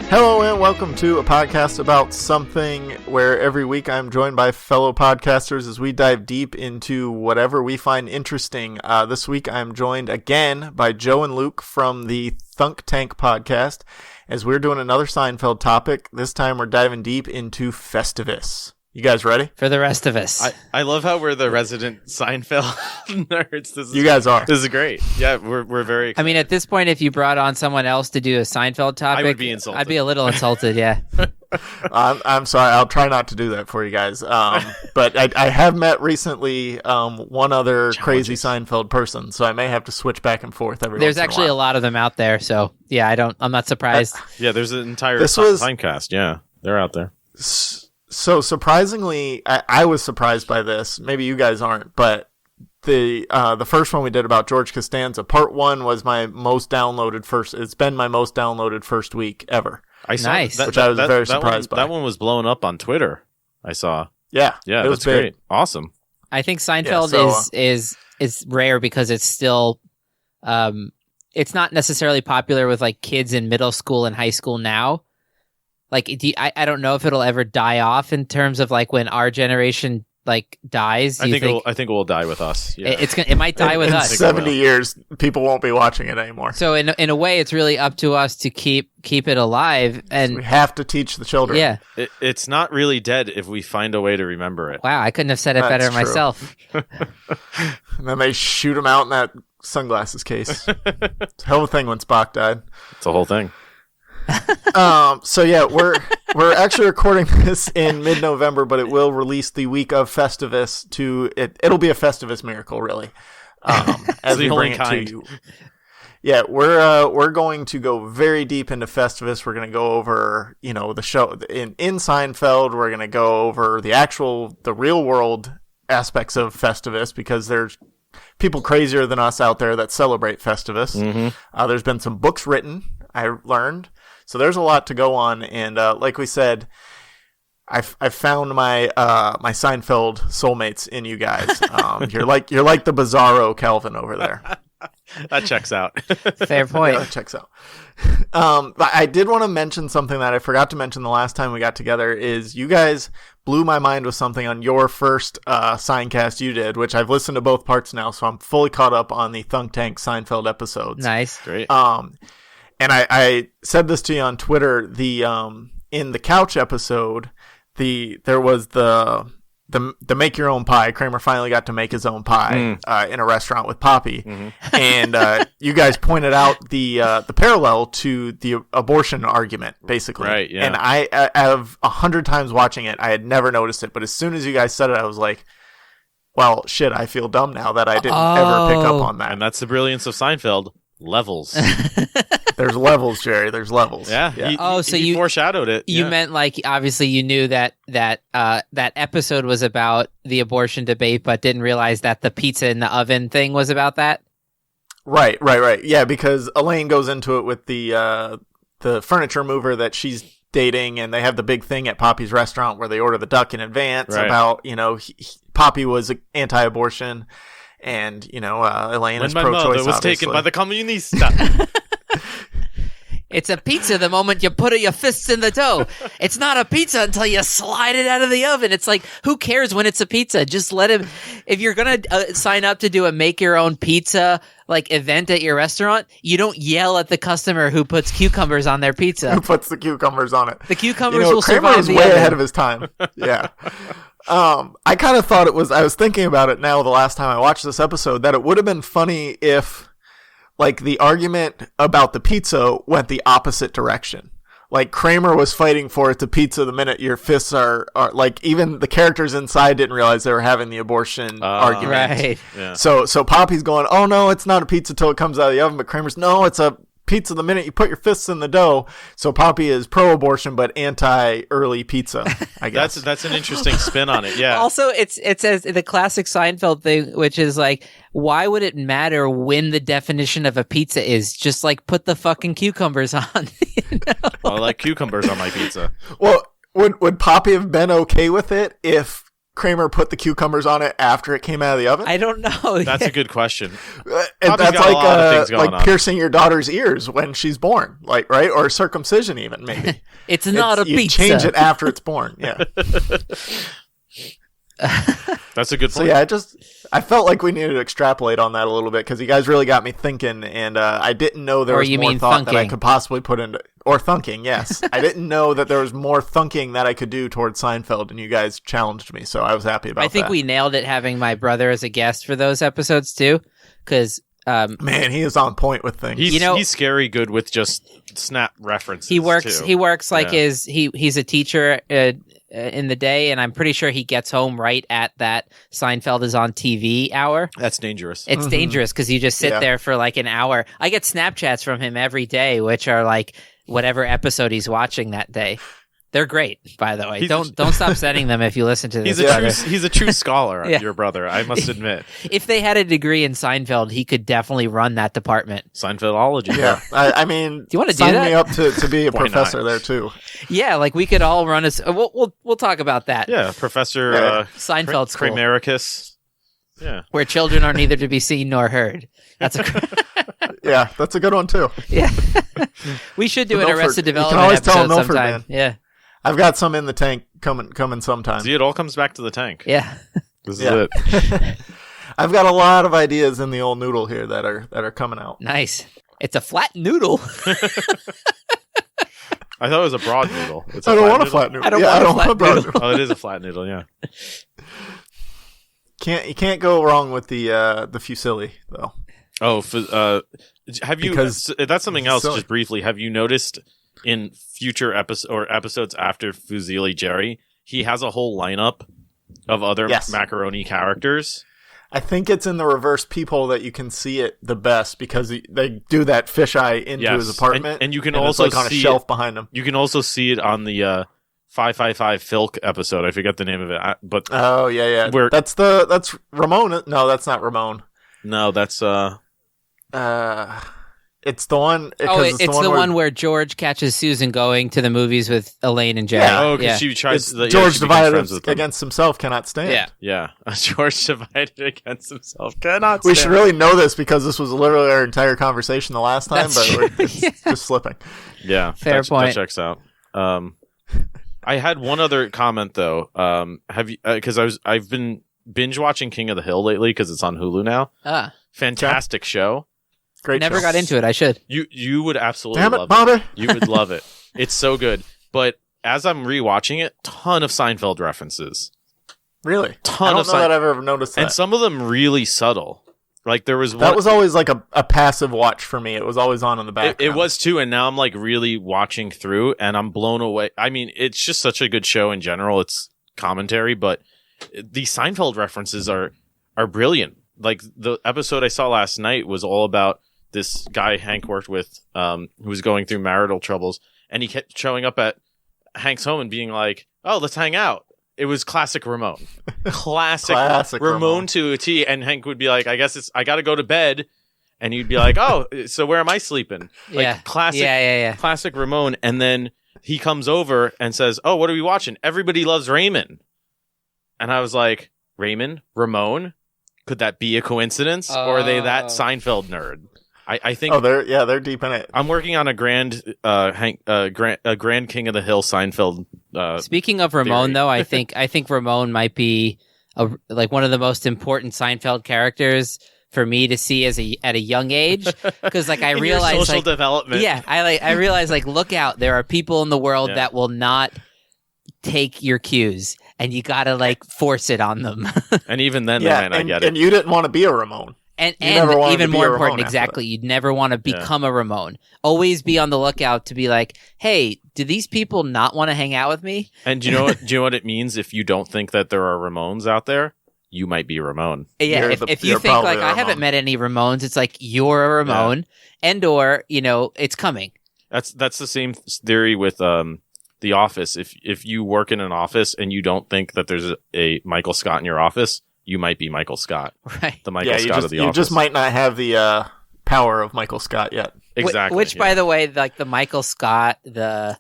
Hello and welcome to a podcast about something where every week I'm joined by fellow podcasters as we dive deep into whatever we find interesting. This week I'm joined again by Joe and Luke from the Thunk podcast as we're doing another Seinfeld topic. This time we're diving deep into Festivus. You guys ready? For the rest of us. I love how we're the resident Seinfeld nerds. You guys are. This is great. Yeah, we're very excited. I mean, at this point, if you brought on someone else to do a Seinfeld topic, I would be insulted. I'd be a little insulted, yeah. I'm sorry. I'll try not to do that for you guys. But I have met recently one other crazy Seinfeld person, so I may have to switch back and forth every There's once actually in a a lot of them out there, so yeah, I'm not surprised. Yeah, there's an entire Timecast. Yeah, they're out there. So surprisingly, I was surprised by this. Maybe you guys aren't, but the first one we did about George Costanza, part one was my most downloaded first. It's been my most downloaded first week ever. I saw Nice. Which I was very surprised by. That one was blowing up on Twitter. I saw. Yeah, it was great. Awesome. I think Seinfeld is rare because it's still, it's not necessarily popular with like kids in middle school and high school now. Like, I don't know if it'll ever die off in terms of like when our generation like dies. I think it will die with us. Yeah. It might die with us. In 70 years, people won't be watching it anymore. So in a way, it's really up to us to keep it alive, and we have to teach the children. Yeah, it's not really dead if we find a way to remember it. Wow, I couldn't have said it better myself. And then they shoot him out in that sunglasses case. It's a hell of a thing when Spock died. It's a whole thing. So yeah, we're actually recording this in mid-November, but it will release the week of Festivus. It'll be a Festivus miracle, really. As we bring it to you. Yeah, we're going to go very deep into Festivus. We're going to go over, the show in Seinfeld. We're going to go over the real world aspects of Festivus because there's people crazier than us out there that celebrate Festivus. Mm-hmm. There's been some books written, I learned. So there's a lot to go on, and like we said, I found my my Seinfeld soulmates in you guys. You're like the Bizarro Calvin over there. That checks out. Fair point. Yeah, that checks out. But I did want to mention something that I forgot to mention the last time we got together. Is you guys blew my mind with something on your first Signcast you did, which I've listened to both parts now, so I'm fully caught up on the Thunk Seinfeld episodes. Nice, great. And I said this to you on Twitter. In the couch episode, there was the make your own pie. Kramer finally got to make his own pie in a restaurant with Poppy, and you guys pointed out the parallel to the abortion argument, basically. Right. Yeah. And I have 100 times watching it, I had never noticed it, but as soon as you guys said it, I was like, well, shit, I feel dumb now that I didn't ever pick up on that. And that's the brilliance of Seinfeld. Levels. There's levels, Jerry. There's levels. Yeah. So you foreshadowed it. You meant like obviously you knew that episode was about the abortion debate, but didn't realize that the pizza in the oven thing was about that. Right. Yeah, because Elaine goes into it with the furniture mover that she's dating, and they have the big thing at Poppy's restaurant where they order the duck in advance about Poppy was anti-abortion. And, Elaine is pro-choice, When my mother was obviously taken by the Comunista. It's a pizza the moment you put your fists in the dough. It's not a pizza until you slide it out of the oven. It's like, who cares when it's a pizza? Just let him. If you're going to sign up to do a make your own pizza like event at your restaurant, you don't yell at the customer who puts cucumbers on their pizza. Who puts the cucumbers on it? The cucumbers will Kramer survive was the way oven. ahead of his time. Yeah. I kind of thought I was thinking about it now the last time I watched this episode, that it would have been funny if, like, the argument about the pizza went the opposite direction. Like, Kramer was fighting for it's a pizza the minute your fists are like, even the characters inside didn't realize they were having the abortion argument. Right. Yeah. So Poppy's going, oh no, it's not a pizza till it comes out of the oven, but Kramer's, no, it's a pizza the minute you put your fists in the dough. So Poppy is pro-abortion but anti-early pizza, I guess. That's an interesting spin on it. Yeah. Also, it's as the classic Seinfeld thing, which is like, why would it matter when the definition of a pizza is? Just like put the fucking cucumbers on. I like cucumbers on my pizza. Well, would Poppy have been okay with it if Kramer put the cucumbers on it after it came out of the oven? I don't know. That's a good question. And that's got a lot of things going like on. piercing your daughter's ears when she's born, like, right? Or circumcision even, maybe. It's not a you pizza. change it after it's born, yeah. That's a good So point. yeah, I felt like we needed to extrapolate on that a little bit because you guys really got me thinking, and I didn't know there Or was you more mean thought that I thunking. could possibly put into, or thunking, yes. I didn't know that there was more thunking that I could do towards Seinfeld, and you guys challenged me, so I was happy about that. I think we nailed it having my brother as a guest for those episodes too, because Man, he is on point with things. He's scary good with just snap references. he works. too. He works like Yeah. he's a teacher in the day, and I'm pretty sure he gets home right at that Seinfeld is on TV hour. That's dangerous. It's dangerous because you just sit Yeah. there for like an hour. I get Snapchats from him every day, which are like whatever episode he's watching that day. They're great, by the way. Don't stop sending them if you listen to this. He's a true scholar, Yeah. your brother, I must admit. If they had a degree in Seinfeld, he could definitely run that department. Seinfeldology. Yeah, I mean, Do you wanna do sign that? me up to be a Why professor not? there too. Yeah, like we could all run a. We'll talk about that. Yeah, Professor Yeah. Seinfeld school, Kramericus. Yeah. where children are neither to be seen nor heard. That's a. Yeah, that's a good one too. Yeah, we should do The an Milford. Arrested You can Development always tell episode Milford, sometime. man. Yeah, I've got some in the tank coming sometime. See, it all comes back to the tank. yeah. This Yeah. is it. I've got a lot of ideas in the old noodle here that are coming out. Nice. It's a flat noodle. I thought it was a broad noodle. It's a I don't flat want a noodle? flat noodle. I don't Yeah, want a don't flat want a broad noodle. Oh, it is a flat noodle, yeah. You can't go wrong with the fusilli though. Oh, have you? Because That's something else. silly. Just briefly, have you noticed in future episodes after Fusilli Jerry, he has a whole lineup of other Yes. macaroni characters? I think it's in the reverse peephole that you can see it the best because they do that fisheye into Yes. his apartment, And you can it's also like on a see shelf it, behind him. You can also see it on the 555 Filk episode. I forget the name of it, but Oh yeah. Where- That's Ramon. No, that's not Ramon. no, that's It's the one. Oh, It's it's the one where George catches Susan going to the movies with Elaine and Jerry. Yeah. oh, because yeah. she tries. It's George she becomes friends divided with them. against himself cannot stand. Yeah. Yeah, George divided against himself. Cannot. We stand. should really know this because this was literally our entire conversation the last time, That's but true. it's just slipping. Yeah, Fair that point. checks out. I had one other comment though. Have you? Because I've been binge watching King of the Hill lately because it's on Hulu now. Ah, Fantastic show. Great. never show. got into it. I should. You would absolutely Damn it, love Bobby. it. You would love it. It's so good. But as I'm rewatching it, ton of Seinfeld references. Really? I Ton don't of know Sein- that I've ever noticed that. And some of them really subtle. Like there was one. That was always like a passive watch for me. It was always on in the background. It was too, and now I'm like really watching through, and I'm blown away. I mean, it's just such a good show in general. It's commentary, but the Seinfeld references are brilliant. Like the episode I saw last night was all about this guy Hank worked with, who was going through marital troubles, and he kept showing up at Hank's home and being like, "Oh, let's hang out." It was classic Ramon, classic Ramon to a T. And Hank would be like, "I guess I got to go to bed," and he'd be like, "Oh, so where am I sleeping?" Like Yeah. classic, Yeah. classic Ramon. And then he comes over and says, "Oh, what are we watching? Everybody loves Raymond." And I was like, "Raymond, Ramon? Could that be a coincidence, or are they that Oh. Seinfeld nerd?" I think Oh, they're deep in it. I'm working on a grand King of the Hill Seinfeld. Speaking of Ramon, theory. though, I think Ramon might be like one of the most important Seinfeld characters for me to see at a young age, because like I in your realize social like development. yeah, I realize like look out, there are people in the world Yeah. that will not take your cues, and you gotta like force it on them. And even then, Yeah, they might not and, get it. and you didn't want to be a Ramon. And You never wanted even to be more a important, Ramon after exactly, you'd never want to become a Ramon. Always be on the lookout to be like, hey, do these people not want to hang out with me? And do you know what it means if you don't think that there are Ramones out there? You might be Ramon. Yeah, You're if you you're think probably like a I haven't Ramon. met any Ramones, it's like you're a Ramon, and or it's coming. That's the same theory with The Office. If you work in an office and you don't think that there's a Michael Scott in your office, you might be Michael Scott, Right. the Michael Yeah, you Scott of The you Office. just might not have the power of Michael Scott yet. Exactly. Which, yeah. by the way, like the Michael Scott, the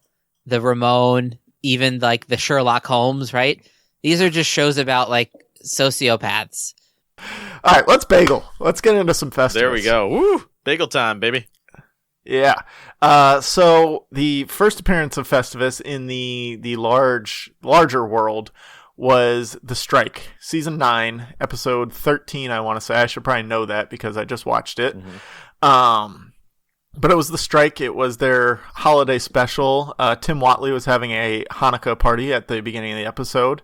Ramon, even like the Sherlock Holmes, right? These are just shows about like sociopaths. All right, let's bagel. Let's get into some Festivus. There we go. Woo! Bagel time, baby. Yeah. So the first appearance of Festivus in the larger world was The Strike, season 9, episode 13. I want to say I should probably know that because I just watched it. But it was The Strike. It was their holiday special. Tim Whatley was having a Hanukkah party at the beginning of the episode.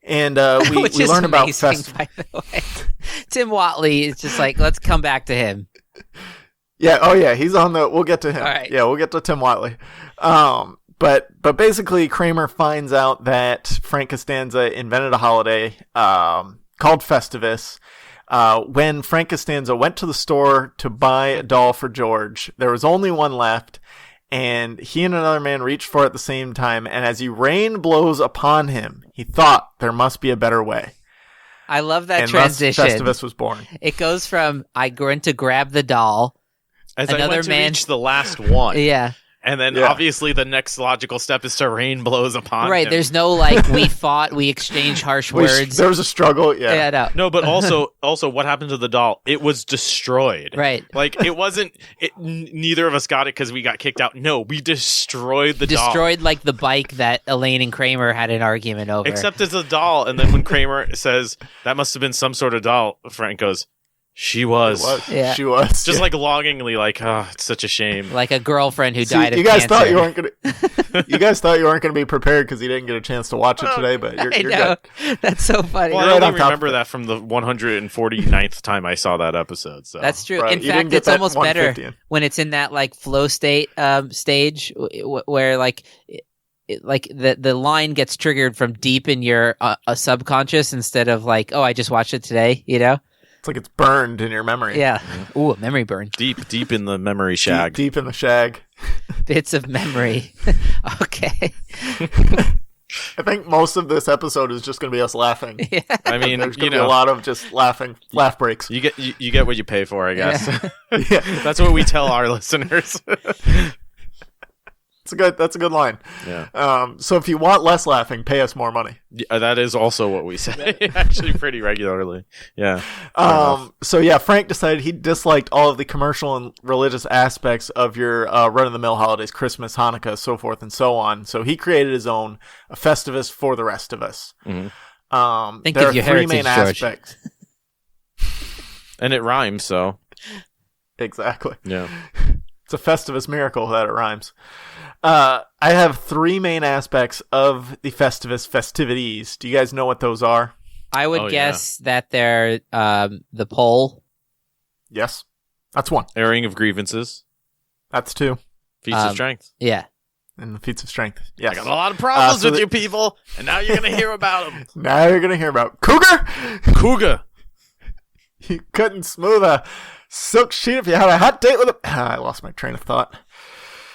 And we learned about Festivus. By the way. Tim Whatley is just like, let's come back to him. Yeah, oh yeah, he's on the. We'll get to him. All right. Yeah, we'll get to Tim Whatley. But basically, Kramer finds out that Frank Costanza invented a holiday called Festivus. When Frank Costanza went to the store to buy a doll for George, there was only one left. And he and another man reached for it at the same time. And as rain blows upon him, he thought there must be a better way. I love that and transition. Thus Festivus was born. It goes from I went to grab the doll. As Another I went to man- reach the last one. Yeah. And then Yeah. obviously the next logical step is to rain blows upon Right. him. There's no like we fought, we exchanged harsh words. There was a struggle. Yeah. Yeah, no. No, but also what happened to the doll? It was destroyed. Right. Like it wasn't. Neither of us got it because we got kicked out. No, we destroyed the doll. Destroyed like the bike that Elaine and Kramer had an argument over. Except it's a doll. And then when Kramer says that must have been some sort of doll, Frank goes, "She was." It was. Yeah. She was. Just like longingly, like, oh, it's such a shame. like a girlfriend who See, died of you guys cancer. thought you weren't gonna. You guys thought you weren't gonna be prepared because you didn't get a chance to watch it today, but you're I good. know. That's so funny. Well, You're right I on only top remember of it. that from the 149th time I saw that episode. So That's true. Right, In you didn't fact, get it's that almost better 150. when it's in that like flow state stage where like like the line gets triggered from deep in your subconscious instead of like, oh, I just watched it today, you know? It's like it's burned in your memory. Yeah. Ooh, a memory burn. deep in the memory shag. Deep in the shag. Bits of memory. Okay. I think most of this episode is just going to be us laughing. Yeah. I mean, There's going you to be a know, lot of just laughing, laugh breaks. you get what you pay for, I guess. Yeah, That's what we tell our listeners. that's a good line. Yeah. So if you want less laughing, pay us more money. Yeah, that is also what we say, actually, pretty regularly. Yeah. So yeah, Frank decided he disliked all of the commercial and religious aspects of your run-of-the-mill holidays, Christmas, Hanukkah, so forth and so on. So he created his own, a Festivus for the rest of us. Mm-hmm. Think there of are your three main heritage, George. aspects. And it rhymes, so. Exactly. Yeah. It's a Festivus miracle that it rhymes. I have three main aspects of the Festivus festivities. Do you guys know what those are? I would guess that they're the pole. Yes. That's one. Airing of grievances. That's two. Feats of strength. Yeah. And the feats of strength. Yes. I got a lot of problems so with you people, and now you're going to hear about them. Now you're going to hear about Cougar. Cougar. You couldn't smooth a silk sheet if you had a hot date with a... I lost my train of thought.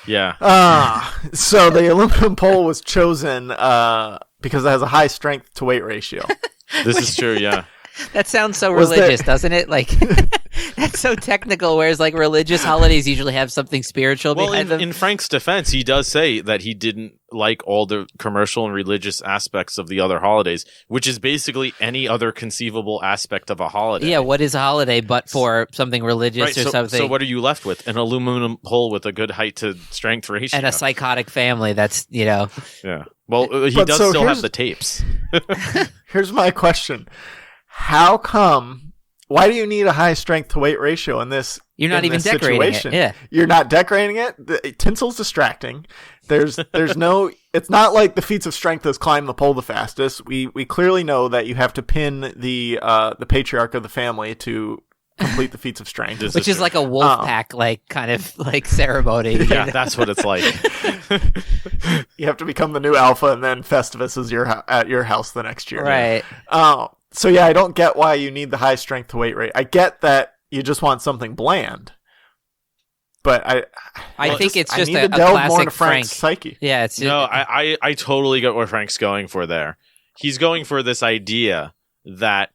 Yeah. So the aluminum pole was chosen because it has a high strength to weight ratio. This is true, yeah. That sounds so Was religious, there- doesn't it? Like that's so technical. Whereas like religious holidays usually have something spiritual Well, behind them. in Frank's defense, he does say that he didn't like all the commercial and religious aspects of the other holidays, which is basically any other conceivable aspect of a holiday. Yeah, what is a holiday but for something religious Right, or something? so what are you left with? An aluminum pole with a good height to strength ratio. and a psychotic family that's, you know. Yeah. Well, he But does so still here's- have the tapes. Here's my question. How come... Why do you need a high strength to weight ratio in this You're not in even this decorating situation? it. Yeah. You're not decorating it. The tinsel's distracting. There's no... It's not like the feats of strength is climb the pole the fastest. We clearly know that you have to pin the patriarch of the family to complete the feats of strength. This Which is true. like a wolf pack, like kind of like ceremony. you Yeah, know? that's what it's like. You have to become the new alpha, and then Festivus is at your house the next year. Right. So yeah, I don't get why you need the high strength to weight rate. I get that you just want something bland, but I think it's just I need a to delve more classic into Frank's Frank. psyche. Yeah, it's No, I totally get what Frank's going for there. He's going for this idea that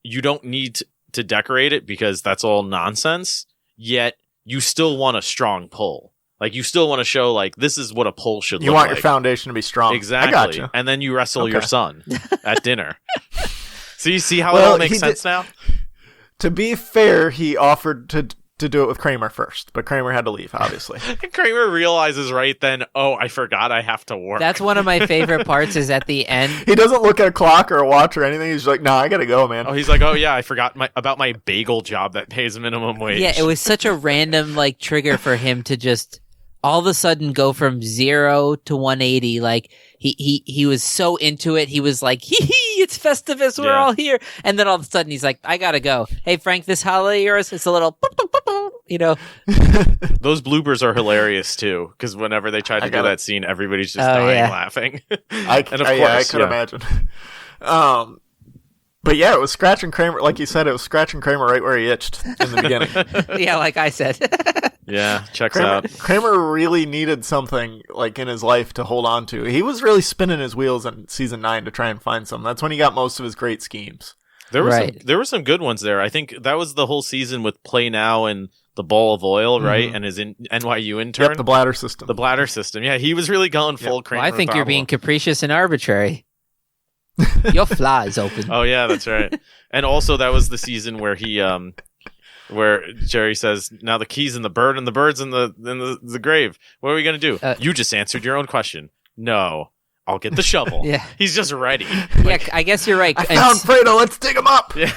you don't need to decorate it because that's all nonsense, yet you still want a strong pull. Like, you still want to show, like, this is what a pole should You look want like. your foundation to be strong. Exactly. I got you. And then you wrestle your son at dinner. So you see how Well, it all makes sense now? To be fair, he offered to do it with Kramer first, but Kramer had to leave, obviously. And Kramer realizes right then, oh, I forgot I have to work. That's one of my favorite parts is at the end. He doesn't look at a clock or a watch or anything. He's like, I gotta go, man. Oh, he's like, oh, yeah, I forgot about my bagel job that pays minimum wage. Yeah, it was such a random like trigger for him to just all of a sudden go from 0 to 180. Like he was so into it. He was like, hee hee, it's Festivus, we're all here. And then all of a sudden he's like, I gotta go. Hey Frank, this holiday yours, it's a little boop, boop, boop, boop, you know. Those bloopers are hilarious too, because whenever they try to do that scene, everybody's just dying laughing. I could imagine. But yeah, it was scratching Kramer, like you said, it was scratching Kramer right where he itched in the beginning. Yeah, like I said. Yeah, checks out. Kramer really needed something like in his life to hold on to. He was really spinning his wheels in season 9 to try and find something. That's when he got most of his great schemes. There were some good ones there. I think that was the whole season with Play Now and the Ball of Oil, right? And his NYU intern. Yep, the bladder system. The bladder system. Yeah, he was really going full Kramer. Well, I think you're being capricious and arbitrary. Your fly is open. Oh yeah, that's right. And also that was the season where he where Jerry says, now the key's in the bird and the bird's in the grave. What are we going to do? You just answered your own question. No, I'll get the shovel. Yeah. He's just ready. Yeah, I guess you're right. I found Fredo. Let's dig him up. Yeah.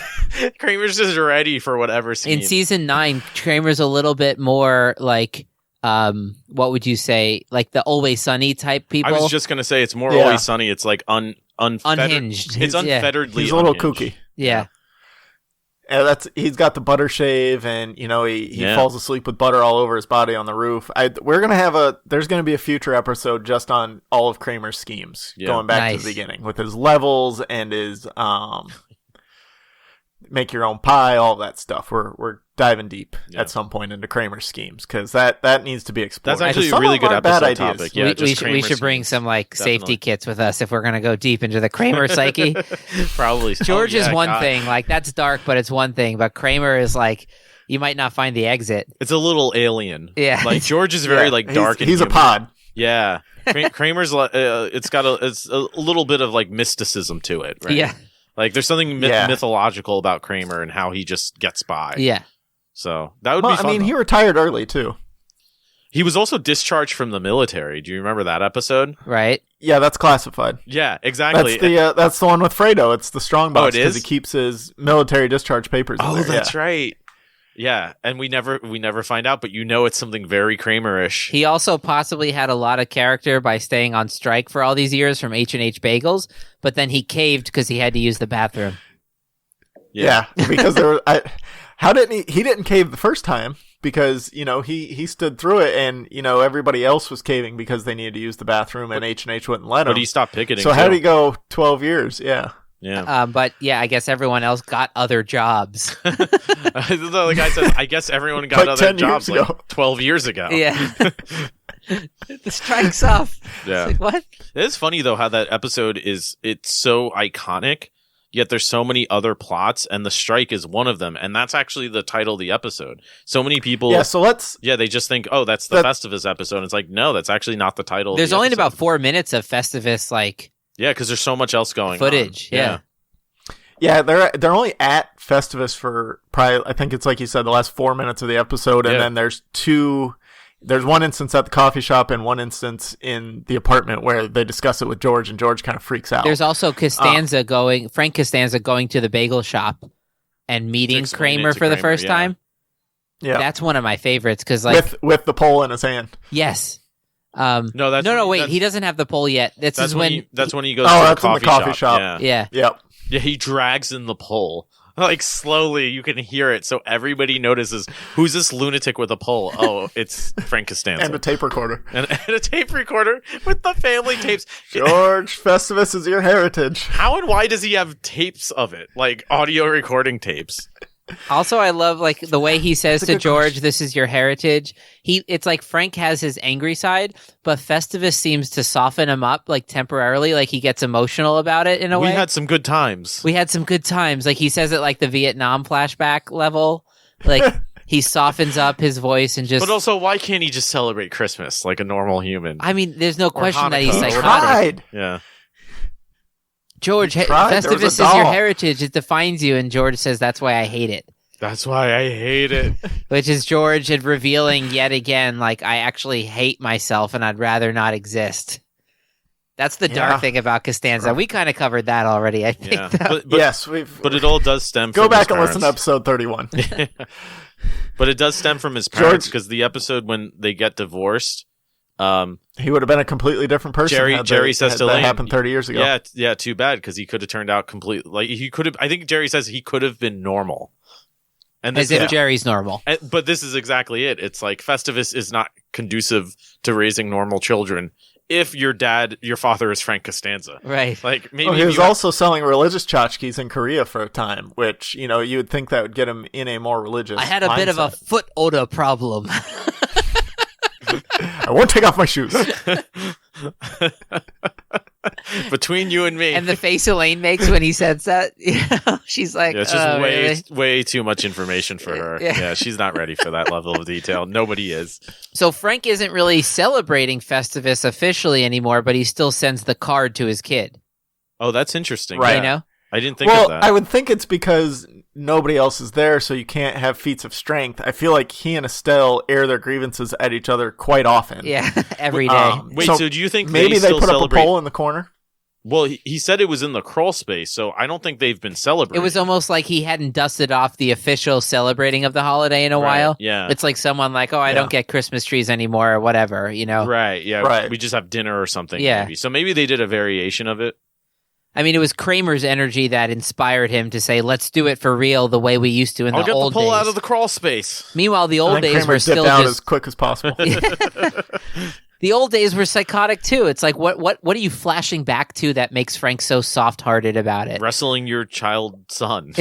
Kramer's just ready for whatever scene. In season 9, Kramer's a little bit more like, what would you say? Like the Always Sunny type people? I was just going to say it's more Always Sunny. It's like unhinged. It's unfetteredly He's a little unhinged. kooky. Yeah. And he's got the butter shave, and he falls asleep with butter all over his body on the roof. There's gonna be a future episode just on all of Kramer's schemes, going back to the beginning with his levels and his make your own pie, all that stuff. We're diving deep at some point into Kramer's schemes because that needs to be explored. That's actually a really good episode topic. Yeah, we should bring some safety kits with us if we're gonna go deep into the Kramer psyche. Probably. George is one thing, like that's dark, but it's one thing. But Kramer is like, you might not find the exit. It's a little alien. Yeah, like George is very dark. He's and a pod. Yeah, Kramer's it's a little bit of like mysticism to it. Right? Yeah. Like, there's something mythological about Kramer and how he just gets by. Yeah. So, that would be fun. I mean, he retired early, too. He was also discharged from the military. Do you remember that episode? Right. Yeah, that's classified. Yeah, exactly. That's the one with Fredo. It's the strong box. Oh, it is? Because he keeps his military discharge papers in there. That's right. Yeah, and we never find out, but it's something very Kramer-ish. He also possibly had a lot of character by staying on strike for all these years from H&H Bagels, but then he caved because he had to use the bathroom. Yeah, because he didn't cave the first time because, he stood through it and, everybody else was caving because they needed to use the bathroom and H&H wouldn't let him. But he stopped picketing. So how did he go 12 years? Yeah. Yeah. But yeah, I guess everyone else got other jobs. The guy says, I guess everyone got other jobs like 12 years ago. Yeah. The strike's off. Yeah. It's like, what? It's funny though how that episode it's so iconic, yet there's so many other plots, and the strike is one of them, and that's actually the title of the episode. So many people they just think, oh, that's the Festivus episode. And it's like, no, that's actually not the title. There's of the only episode. about 4 minutes of Festivus Yeah, because there's so much else going footage, on. Yeah, they're only at Festivus for probably, I think it's like you said, the last 4 minutes of the episode, and then there's one instance at the coffee shop and one instance in the apartment where they discuss it with George, and George kind of freaks out. There's also Frank Costanza going to the bagel shop and meeting Kramer for the first time. Yeah, that's one of my favorites because with the pole in his hand. Yes. Wait, he doesn't have the pole yet. That's when he goes to the coffee shop. Yeah. Yep. Yeah, he drags in the pole. Like, slowly, you can hear it, so everybody notices, who's this lunatic with a pole? Oh, it's Frank Costanza. And a tape recorder. And a tape recorder with the family tapes. George, Festivus is your heritage. How and why does he have tapes of it? Like, audio recording tapes. Also, I love the way he says to George, "This is your heritage." It's like Frank has his angry side, but Festivus seems to soften him up temporarily. Like he gets emotional about it in a way. We had some good times. Like he says it like the Vietnam flashback level. Like He softens up his voice and just. But also, why can't he just celebrate Christmas like a normal human? I mean, there's no question that he's He psychotic. tried. Yeah. George, Festivus is your heritage. It defines you. And George says, that's why I hate it. That's why I hate it. Which is George revealing yet again, like, I actually hate myself and I'd rather not exist. That's the dark thing about Costanza. Right. We kind of covered that already, I think. Yeah. Though. But Yes, but it all does stem from Go back his and listen to parents. episode 31. But it does stem from his parents, because the episode when they get divorced, He would have been a completely different person. Jerry says to that Lane, happened 30 years ago. Yeah, too bad, because he could have turned out completely, like, he could have, I think Jerry says he could have been normal. And As if Jerry's normal. But this is exactly it. It's like Festivus is not conducive to raising normal children if your father is Frank Costanza. Right. Like, maybe he was also selling religious tchotchkes in Korea for a time, which, you would think that would get him in a more religious I had a bit of a foot odor problem. I won't take off my shoes. Between you and me. And the face Elaine makes when he says that, she's like, yeah, it's just really? way too much information for her. Yeah, she's not ready for that level of detail. Nobody is. So Frank isn't really celebrating Festivus officially anymore, but he still sends the card to his kid. Oh, that's interesting. Right. You know? I didn't think of that. I would think it's because nobody else is there, so you can't have feats of strength. I feel like he and Estelle air their grievances at each other quite often. Yeah, every day. Wait, so do you think maybe they still put celebrate... up a pole in the corner? Well, he said it was in the crawl space, so I don't think they've been celebrating. It was almost like he hadn't dusted off the official celebrating of the holiday in a while. Yeah. It's like someone like, I don't get Christmas trees anymore or whatever, Right, yeah. Right. We just have dinner or something, Yeah. maybe. So maybe they did a variation of it. I mean, it was Kramer's energy that inspired him to say, let's do it for real the way we used to in the old days. I'll get the pole out of the crawl space. Meanwhile, the old days Kramer were still dipped out just... as quick as possible. The old days were psychotic too. It's like, what are you flashing back to that makes Frank so soft-hearted about it? Wrestling your child son.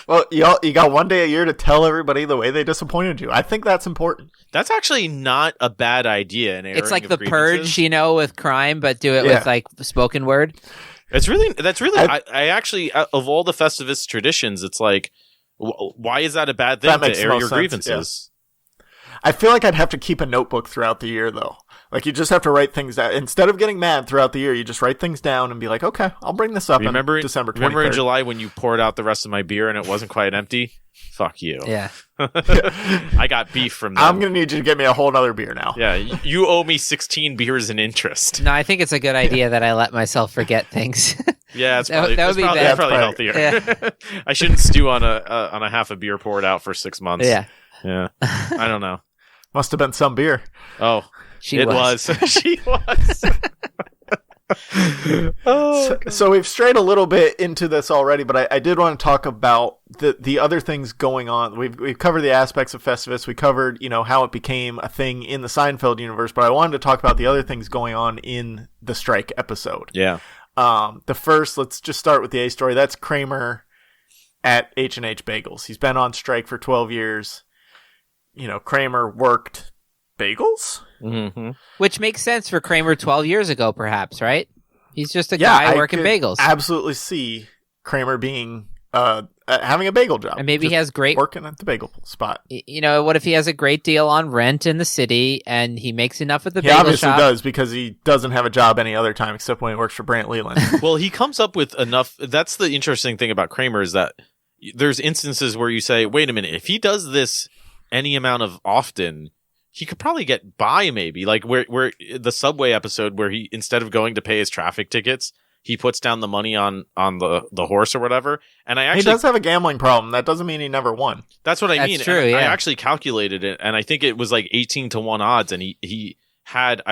Well, you got one day a year to tell everybody the way they disappointed you. I think that's important. That's actually not a bad idea. It's like the Purge, with crime, but do it with like spoken word. That's really. I actually, of all the Festivus traditions, it's like, why is that a bad thing to air your grievances? Yeah. I feel like I'd have to keep a notebook throughout the year, though. Like, you just have to write things down. Instead of getting mad throughout the year, you just write things down and be like, okay, I'll bring this up in December 23rd. Remember in July when you poured out the rest of my beer and it wasn't quite empty? Fuck you. Yeah. I got beef from them. I'm going to need you to get me a whole other beer now. Yeah, you owe me 16 beers in interest. No, I think it's a good idea that I let myself forget things. Yeah, that would be that's probably healthier. Yeah. I shouldn't stew on a half a beer poured out for 6 months. Yeah. I don't know. Must have been some beer. Oh, She was. She was. So we've strayed a little bit into this already, but I did want to talk about the other things going on. We've covered the aspects of Festivus. We covered, how it became a thing in the Seinfeld universe, but I wanted to talk about the other things going on in the strike episode. Yeah. The first, let's just start with the A story. That's Kramer at H&H Bagels. He's been on strike for 12 years. Kramer worked bagels? Mm-hmm. Which makes sense for Kramer 12 years ago, perhaps, right? He's just a guy working bagels. Absolutely see Kramer being having a bagel job. And maybe he has working at the bagel spot. What if he has a great deal on rent in the city and he makes enough at the bagel shop? He obviously does, because he doesn't have a job any other time except when he works for Brant Leland. Well, he comes up with enough. That's the interesting thing about Kramer, is that there's instances where you say, wait a minute, if he does this any amount of often, he could probably get by, maybe, like where the subway episode where he, instead of going to pay his traffic tickets, he puts down the money on the horse or whatever. And he does have a gambling problem. That doesn't mean he never won. That's what I mean. That's true. Yeah. I actually calculated it, and I think it was like 18-1 odds, and he had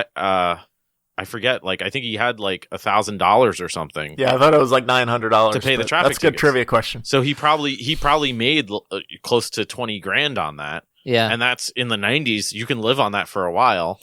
I forget, like, I think he had like $1,000 or something. Yeah, I thought it was like $900 to pay the traffic That's a good tickets. Trivia question. So he probably made close to 20 grand on that. Yeah. And that's in the 90s. You can live on that for a while,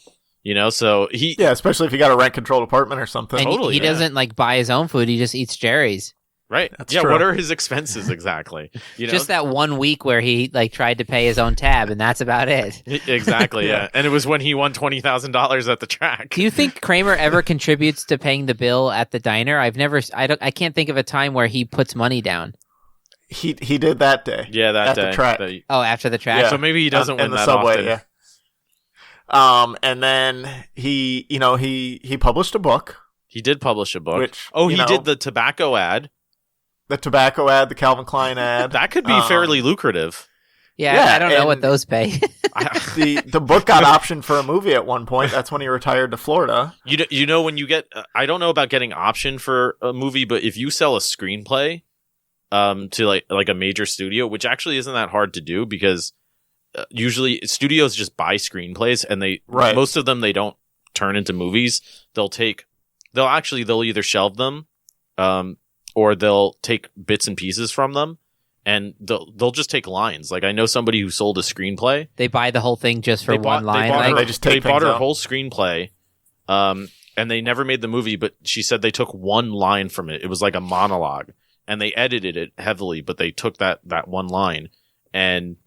so he... Yeah, especially if you got a rent-controlled apartment or something. And totally, he doesn't like buy his own food. He just eats Jerry's. Right. That's yeah, true. what are his expenses exactly? Just that 1 week where he tried to pay his own tab, and that's about it. Exactly, yeah. And it was when he won $20,000 at the track. Do you think Kramer ever contributes to paying the bill at the diner? I can't think of a time where he puts money down. He did that day. Yeah, that at day. the track. After the track. Yeah. So maybe he doesn't win in the that subway. often. Yeah. And then he published a book. He did publish a book. Which, he did the tobacco ad. The tobacco ad, the Calvin Klein ad. That could be fairly lucrative. Yeah, I don't know what those pay. the book got optioned for a movie at one point. That's when he retired to Florida. You know when you get I don't know about getting optioned for a movie, but if you sell a screenplay to like a major studio, which actually isn't that hard to do because usually studios just buy screenplays and most of them they don't turn into movies. They'll either shelve them or they'll take bits and pieces from them. And they'll just take lines. Like I know somebody who sold a screenplay. They buy the whole thing just for one line. They bought her whole screenplay, and they never made the movie. But she said they took one line from it. It was like a monologue, and they edited it heavily. But they took that one line, and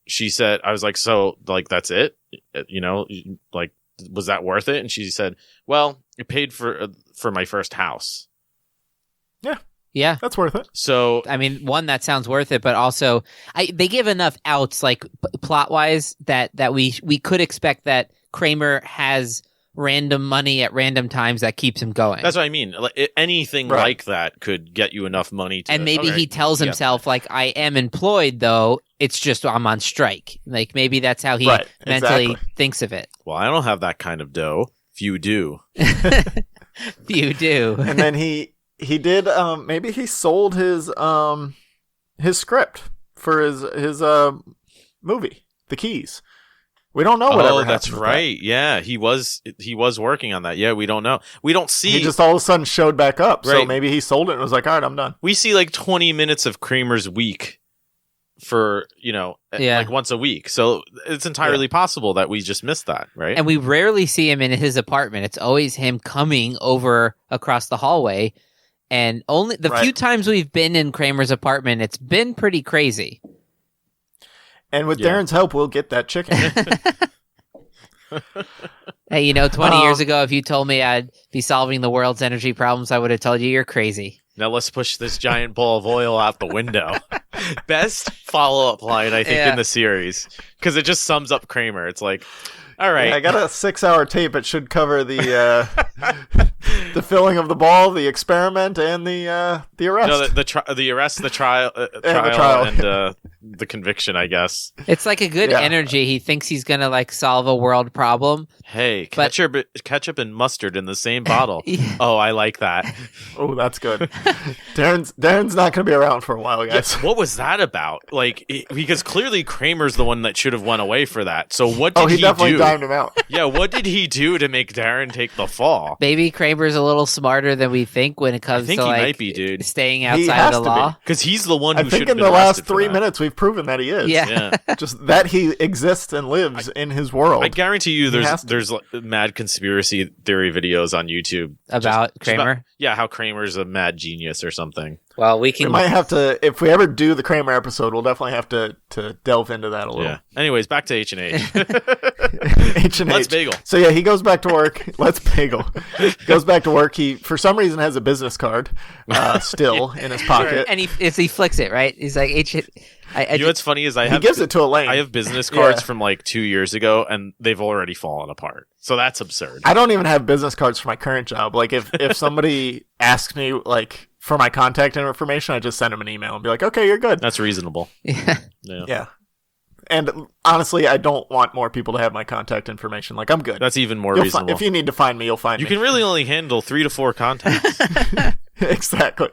she said, "I was like, so like that's it, like was that worth it?" And she said, "Well, it paid for my first house." Yeah. Yeah, that's worth it. So, I mean, one, that sounds worth it, but also, they give enough outs, like plot wise, that we could expect that Kramer has random money at random times that keeps him going. That's what I mean. Like, anything like that could get you enough money to. And maybe he tells himself, like, I am employed, though. It's just I'm on strike. Like maybe that's how he mentally thinks of it. Well, I don't have that kind of dough. Few do. Few do. And then he did maybe he sold his script for his movie, The Keys. We don't know whatever. Oh, that's right. Yeah, he was working on that. Yeah, we don't know. We don't see. He just all of a sudden showed back up. Right. So maybe he sold it and was like, "All right, I'm done." We see like 20 minutes of Kramer's week for like once a week. So it's entirely possible that we just missed that, right? And we rarely see him in his apartment. It's always him coming over across the hallway. And only the few times we've been in Kramer's apartment, it's been pretty crazy. And with Darren's help, we'll get that chicken. Hey, 20 years ago, if you told me I'd be solving the world's energy problems, I would have told you you're crazy. Now let's push this giant ball of oil out the window. Best follow-up line, I think, in the series. Because it just sums up Kramer. It's like, all right. Yeah, I got a 6-hour tape. It should cover the the filling of the ball, the experiment, and the arrest. No, the arrest, the trial, and the conviction, I guess. It's like a good energy. He thinks he's gonna like solve a world problem. Hey, ketchup and mustard in the same bottle. Oh, I like that. Oh, that's good. Darren's not gonna be around for a while, guys. What was that about? Like, because clearly Kramer's the one that should have went away for that. So what did he definitely do? Dimed him out. Yeah, what did he do to make Darren take the fall? Maybe Kramer's a little smarter than we think when it comes to like might be, dude. Staying outside of the law. Because he's the one who I think in the last 3 minutes we've proven that he is. Yeah. Just that he exists and lives in his world. I guarantee you there's like, mad conspiracy theory videos on YouTube. About Kramer? How Kramer's a mad genius or something. Well, we might have to, if we ever do the Kramer episode, we'll definitely have to delve into that a little. Yeah. Anyways, back to H&H. H&H. Let's bagel. So yeah, he goes back to work. Let's bagel. He goes back to work. He, for some reason, has a business card still in his pocket. And he flicks it, right? He's like, you know what's funny is he gives it to Elaine. I have business cards from like 2 years ago, and they've already fallen apart. So that's absurd. I don't even have business cards for my current job. Like if somebody asks me like for my contact information, I just send them an email and be like, okay, you're good. That's reasonable. Yeah. And honestly, I don't want more people to have my contact information. Like, I'm good. That's even more reasonable. If you need to find me, you'll find me. You can really only handle 3 to 4 contacts. Exactly.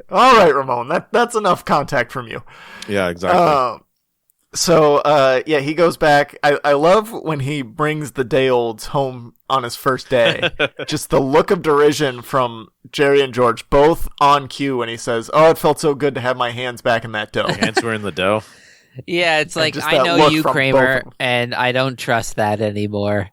All right, Ramon. That's enough contact from you. Yeah, exactly. He goes back. I love when he brings the day-olds home on his first day. Just the look of derision from Jerry and George, both on cue when he says, "Oh, it felt so good to have my hands back in that dough." Hands were in the dough. Yeah, it's like, I know you, Kramer, and I don't trust that anymore.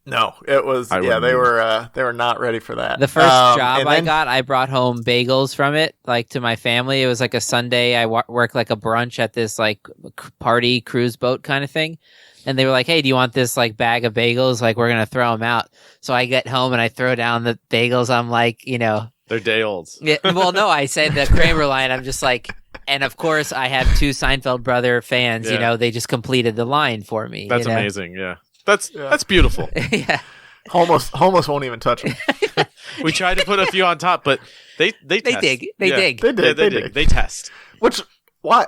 No, it was, they were not ready for that. The first job I got, I brought home bagels from it, like, to my family. It was like a Sunday. I worked like a brunch at this, like, party cruise boat kind of thing. And they were like, hey, do you want this, like, bag of bagels? Like, we're going to throw them out. So I get home and I throw down the bagels. I'm like, They're day olds. Yeah, well, no, I said the Kramer line. I'm just like, and of course, I have 2 Seinfeld brother fans. Yeah. You know, they just completed the line for me. That's you know? amazing. Yeah, that's beautiful. Yeah. Almost won't even touch them. We tried to put a few on top, but they test. dig. They dig. They dig. They test. Which why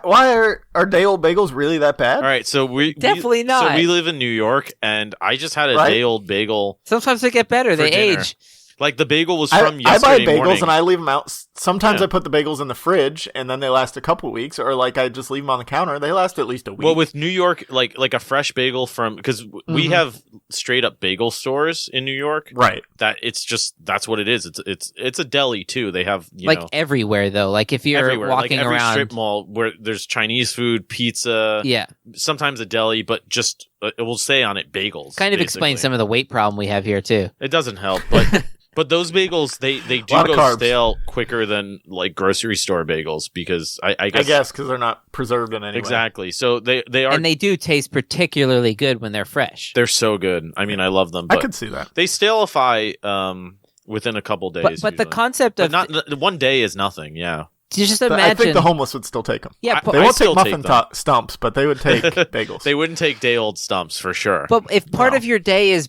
are day old bagels really that bad? All right, so Definitely not. So we live in New York, and I just had a Right. day old bagel. Sometimes they get better. They dinner. age. Like the bagel was I from buy yesterday bagels morning. and I leave them out. Sometimes Yeah. I put the bagels in the fridge and then they last a couple weeks, or like I just leave them on the counter. They last at least a week. Well, with New York, like a fresh bagel from because we have straight up bagel stores in New York. right. That that's what it is. It's a deli too. They have Like everywhere, though. Like if you're everywhere, walking like every around. strip mall where there's Chinese food, pizza, Yeah. sometimes a deli, but just it will say on it bagels. Kind of basically. explains some of the weight problem we have here, too. It doesn't help, but but those bagels they do Lot of go carbs. stale quicker than like grocery store bagels because I guess because they're not preserved in any way. exactly. So they are And they do taste particularly good when they're fresh. they're so good. I mean, I love them. I But could see that. they stalify within a couple days. But the usually. concept But of not one day is nothing. Yeah. just I imagine. think the homeless would still take them. Yeah, I- but, They won't still take take muffin them. stumps, but they would take bagels. They wouldn't take day old stumps for sure. but if part No. of your day is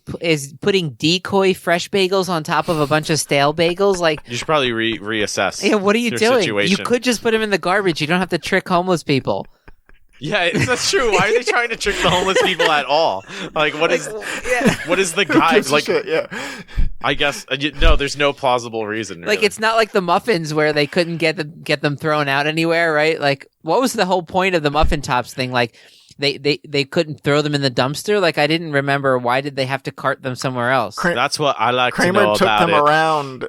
putting decoy fresh bagels on top of a bunch of stale bagels, like, You should probably reassess. yeah, what are you your doing? Situation. You could just put them in the garbage. You don't have to trick homeless people. Yeah, that's true. Why are they trying to trick the homeless people at all? Like, what is the Who guide? gives a Like, shit? Yeah. I guess no. There's no plausible reason. Like really. it's not like the muffins where they couldn't get them thrown out anywhere, right? Like what was the whole point of the muffin tops thing? Like they couldn't throw them in the dumpster. Like I didn't remember why did they have to cart them somewhere else? That's what I like to Kramer know took about them it. around.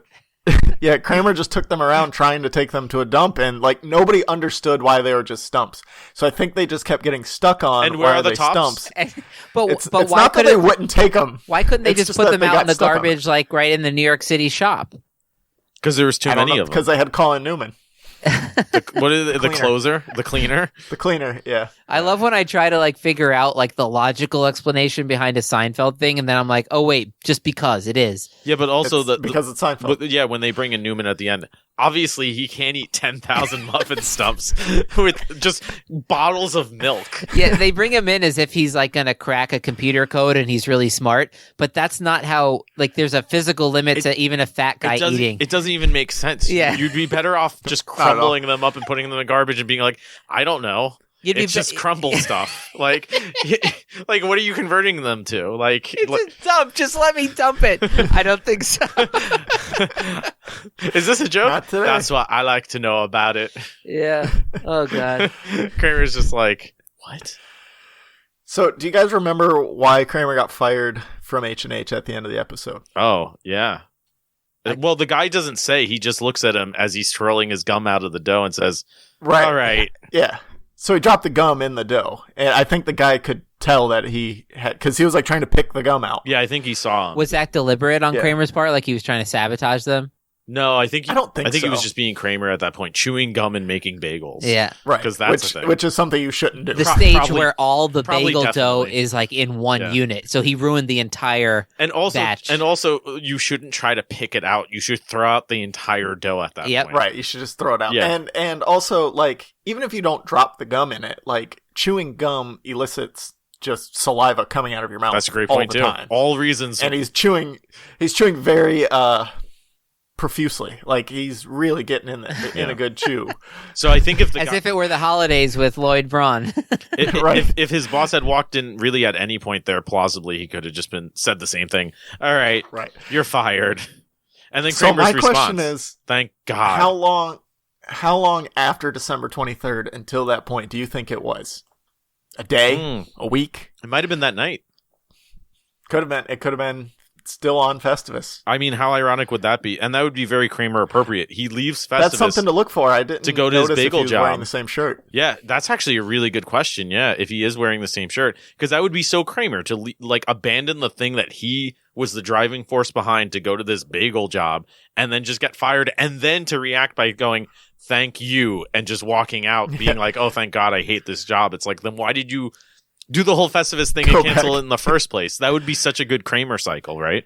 Yeah, Kramer just took them around trying to take them to a dump, and like nobody understood why they were just stumps. So I think they just kept getting stuck on. And where why are the they tops? Stumps. but It's why not that couldn't they wouldn't take them. why couldn't they It's just just put that them they out got in the stuck on garbage, like right in the New York City shop? Because there was too many of them. Because they had Colin Newman, What is it, the cleaner. closer, the cleaner? the cleaner. Yeah, I love when I try to like figure out like the logical explanation behind a Seinfeld thing, and then I'm like, oh wait, just because it is. Yeah, but also It's because it's Seinfeld. yeah, when they bring in Newman at the end, obviously he can't eat 10,000 muffin stumps with just bottles of milk. Yeah, they bring him in as if he's like gonna crack a computer code and he's really smart, but that's not how. Like, there's a physical limit to even a fat guy eating. It doesn't even make sense. Yeah. You'd be better off just crumbling them up and putting them in the garbage and being like, I don't know. You'd be It's just crumble stuff. Like, like what are you converting them to? Like, It's a dump. Just let me dump it. I don't think so. is this a joke? Not today. That's what I like to know about it. Yeah. Oh god. Kramer's just like, what? So, do you guys remember why Kramer got fired from H&H at the end of the episode? Oh, yeah. Well, the guy doesn't say. He just looks at him as he's twirling his gum out of the dough and says, Right. all right. Yeah. So he dropped the gum in the dough, and I think the guy could tell that he had, because he was like trying to pick the gum out. Yeah, I think he saw him. Was that deliberate on Yeah. Kramer's part? Like he was trying to sabotage them? No, I think I don't think he was so. just being Kramer at that point, chewing gum and making bagels. Yeah. Right. 'Cause that's the thing. which is something you shouldn't do. The stage probably- where all the probably bagel dough definitely. is like in one Yeah. unit. So he ruined the entire And also, batch. you shouldn't try to pick it out. You should throw out the entire dough at that Yep. point. Right. You should just throw it out. Yeah. And also, like, even if you don't drop the gum in it, like, chewing gum elicits just saliva coming out of your mouth. That's a great all point the too. time. All reasons. And he's chewing very profusely. Like, he's really getting in a good chew. So I think if the as guy, if it were the holidays with Lloyd Braun. Right. if his boss had walked in really at any point there, plausibly he could have just said the same thing. All right, Right. you're fired. And then So Kramer's my response. question is, Thank God. how long after December 23rd until that point do you think it was? A day? A week? It might have been that night. It could have been still on Festivus. I mean, how ironic would that be? And that would be very Kramer appropriate. He leaves Festivus. That's something to look for. I didn't to go to his notice bagel if he was job. wearing the same shirt. Yeah, that's actually a really good question. Yeah, if he is wearing the same shirt, because that would be so Kramer to like abandon the thing that he was the driving force behind to go to this bagel job and then just get fired, and then to react by going "thank you" and just walking out, being like, "Oh, thank God, I hate this job." It's like, then why did you do the whole Festivus thing Go and cancel back. it in the first place? That would be such a good Kramer cycle, right?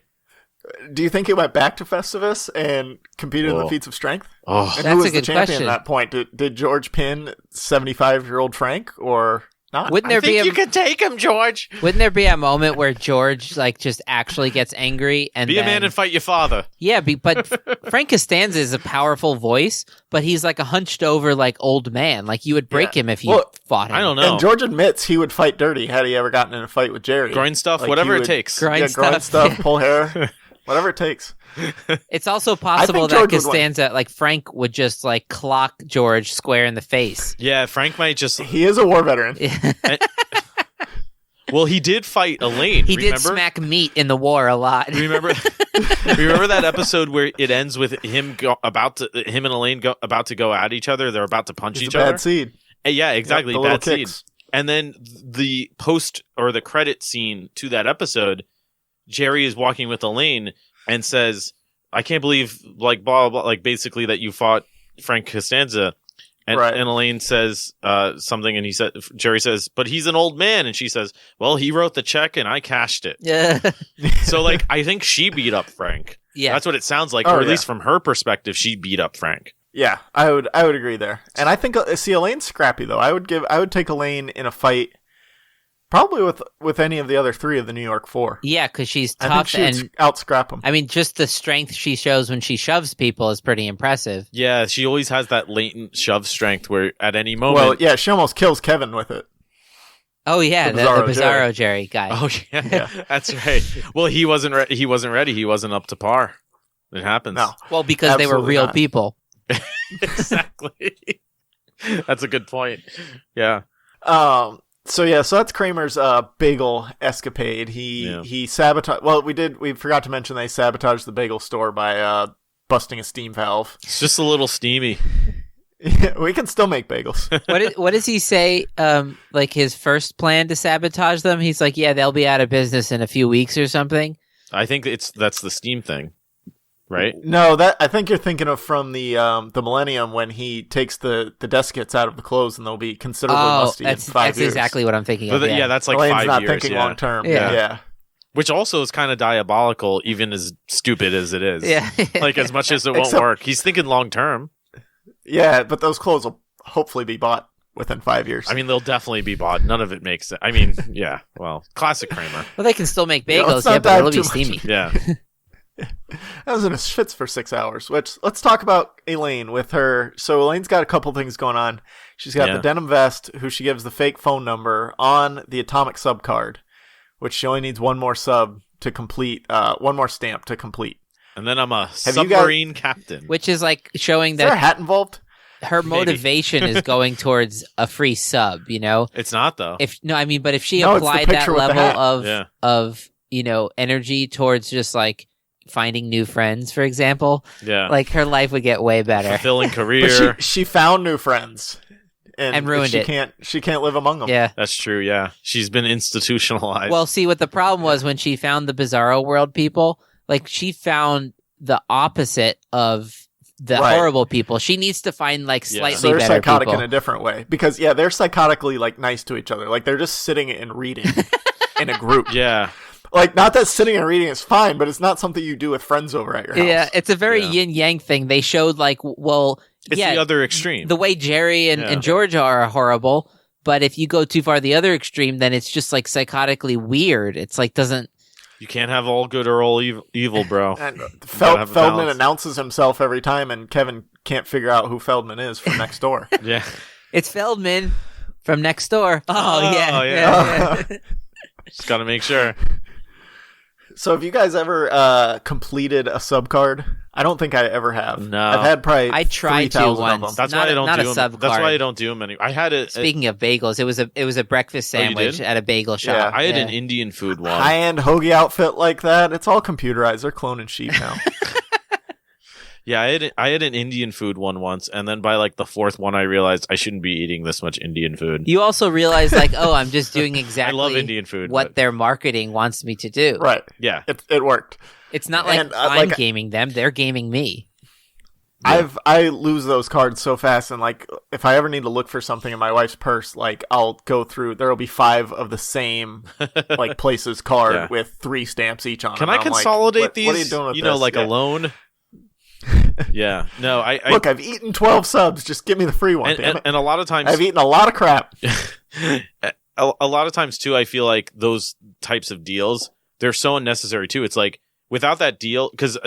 Do you think he went back to Festivus and competed in the feats of strength? Oh, And that's who was a good the champion question. at that point? Did George pin 75-year-old Frank or not? Wouldn't I there be think a you can take him, George. Wouldn't there be a moment where George like just actually gets angry and Be a man and fight your father. Yeah, but Frank Costanza is a powerful voice, but he's like a hunched over like old man. Like you would break him if you fought him. I don't know. And George admits he would fight dirty had he ever gotten in a fight with Jerry. Grind stuff, Like, whatever he it would- takes. Grind grind stuff, stuff, pull hair, whatever it takes. It's also possible that George would win. Costanza, like Frank, would just like clock George square in the face. Yeah, Frank might just. He is a war veteran. Well, he did fight Elaine. He remember? did smack meat in the war a lot. Remember that episode where it ends with him and Elaine about to go at each other? They're about to punch He's each a other. bad seed. Yeah, exactly. Yep, the little bad seed. kicks. And then the post or the credit scene to that episode, Jerry is walking with Elaine and says, "I can't believe like blah blah, like basically that you fought Frank Costanza." And, Right. and Elaine says something, and Jerry says, "But he's an old man," and she says, "Well, he wrote the check, and I cashed it." Yeah, So, like, I think she beat up Frank. yeah. That's what it sounds like, Oh, or at yeah. least from her perspective, she beat up Frank. Yeah, I would agree there. And I think Elaine's scrappy though. I would take Elaine in a fight, probably with any of the other three of the New York Four. Yeah, because she's I think tough she would and out scrap them. I mean, just the strength she shows when she shoves people is pretty impressive. Yeah, she always has that latent shove strength where at any moment. Well, yeah, she almost kills Kevin with it. Oh yeah, The the Bizarro Bizarro Jerry guy. Oh yeah, that's right. Well, he wasn't ready. He wasn't up to par. It happens. No, Well, because they were Absolutely real not. people. exactly. That's a good point. Yeah. So that's Kramer's bagel escapade. He sabotaged. Well, we forgot to mention they sabotaged the bagel store by busting a steam valve. It's just a little steamy. We can still make bagels. What does he say? Like his first plan to sabotage them? He's like, yeah, they'll be out of business in a few weeks or something. I think that's the steam thing, right? No, that I think you're thinking of from the Millennium when he takes the deskets out of the clothes and they'll be considerably musty in 5 that's years. exactly what I'm thinking But of. yeah, that's like Elaine's 5 not years. thinking Yeah. long term. Yeah. Yeah. Which also is kind of diabolical, even as stupid as it is. Yeah. Like as much as it won't Except- work, he's thinking long term. Yeah, but those clothes will hopefully be bought within 5 years. I mean, they'll definitely be bought. None of it makes sense. I mean, yeah. Well, classic Kramer. Well, they can still make Yeah, bagels, let's not but dive it'll be too much steamy. Yeah. I was in a schwitz for 6 hours. Which let's talk about Elaine with her. So Elaine's got a couple things going on. She's got Yeah. the denim vest, who she gives the fake phone number on the atomic sub card, which she only needs one more sub to complete. One more stamp to complete. And then I'm a you guys- submarine captain. Which is like showing Is there a that hat involved? her Maybe. motivation is going towards a free sub, you know? It's not though. But if she No, it's the applied that picture with the level hat. of Yeah. of, energy towards just like finding new friends, for example, Yeah. like her life would get way better. Fulfilling But career. she found new friends And ruined she it. She can't live among them. Yeah. That's true. Yeah. She's been institutionalized. Well, see, what the problem was when she found the Bizarro World people, like she found the opposite of the Right. horrible people. She needs to find like Yeah. slightly So they're better psychotic people. in a different way because they're psychotically like nice to each other. Like they're just sitting and reading in a group. yeah. Like not that sitting and reading is fine, but it's not something you do with friends over at your house. Yeah, it's a very Yeah. yin yang thing. They showed like, well, It's yeah, the other extreme. the way Jerry and, Yeah. and George are horrible. But if you go too far the other extreme, then it's just like psychotically weird. It's like doesn't. You can't have all good or all evil, bro. And gotta have a Feldman balance. announces himself every time, and Kevin can't figure out who Feldman is from next door. Yeah. It's Feldman from next door. Oh, Oh, yeah, yeah. yeah. Just got to make sure. So have you guys ever completed a sub card? I don't think I ever have. No. I've had probably I tried to 3,000 of once. them. That's Not why a- I don't not do a them. sub That's why I card. don't do them anymore. I had a Speaking of bagels, it was a breakfast Oh, you sandwich did? at a bagel shop. Yeah. I had Yeah. an Indian food one. high-end hoagie outfit like that. It's all computerized. They're cloning sheep now. Yeah, I had an Indian food one once, and then by like the fourth one, I realized I shouldn't be eating this much Indian food. You also realize, like, oh, I'm just doing exactly I love Indian food. what but their marketing wants me to do. Right. yeah, It worked. It's not like And, I'm like- gaming them; they're gaming me. I lose those cards so fast, and like if I ever need to look for something in my wife's purse, like I'll go through. There'll be 5 of the same like places card with 3 stamps each on. Can them. I consolidate like, these? What are you doing with this? Like a loan. Yeah, no. I look. I've eaten 12 subs. Just give me the free one. And a lot of times I've eaten a lot of crap. a lot of times too, I feel like those types of deals, they're so unnecessary too. It's like without that deal, because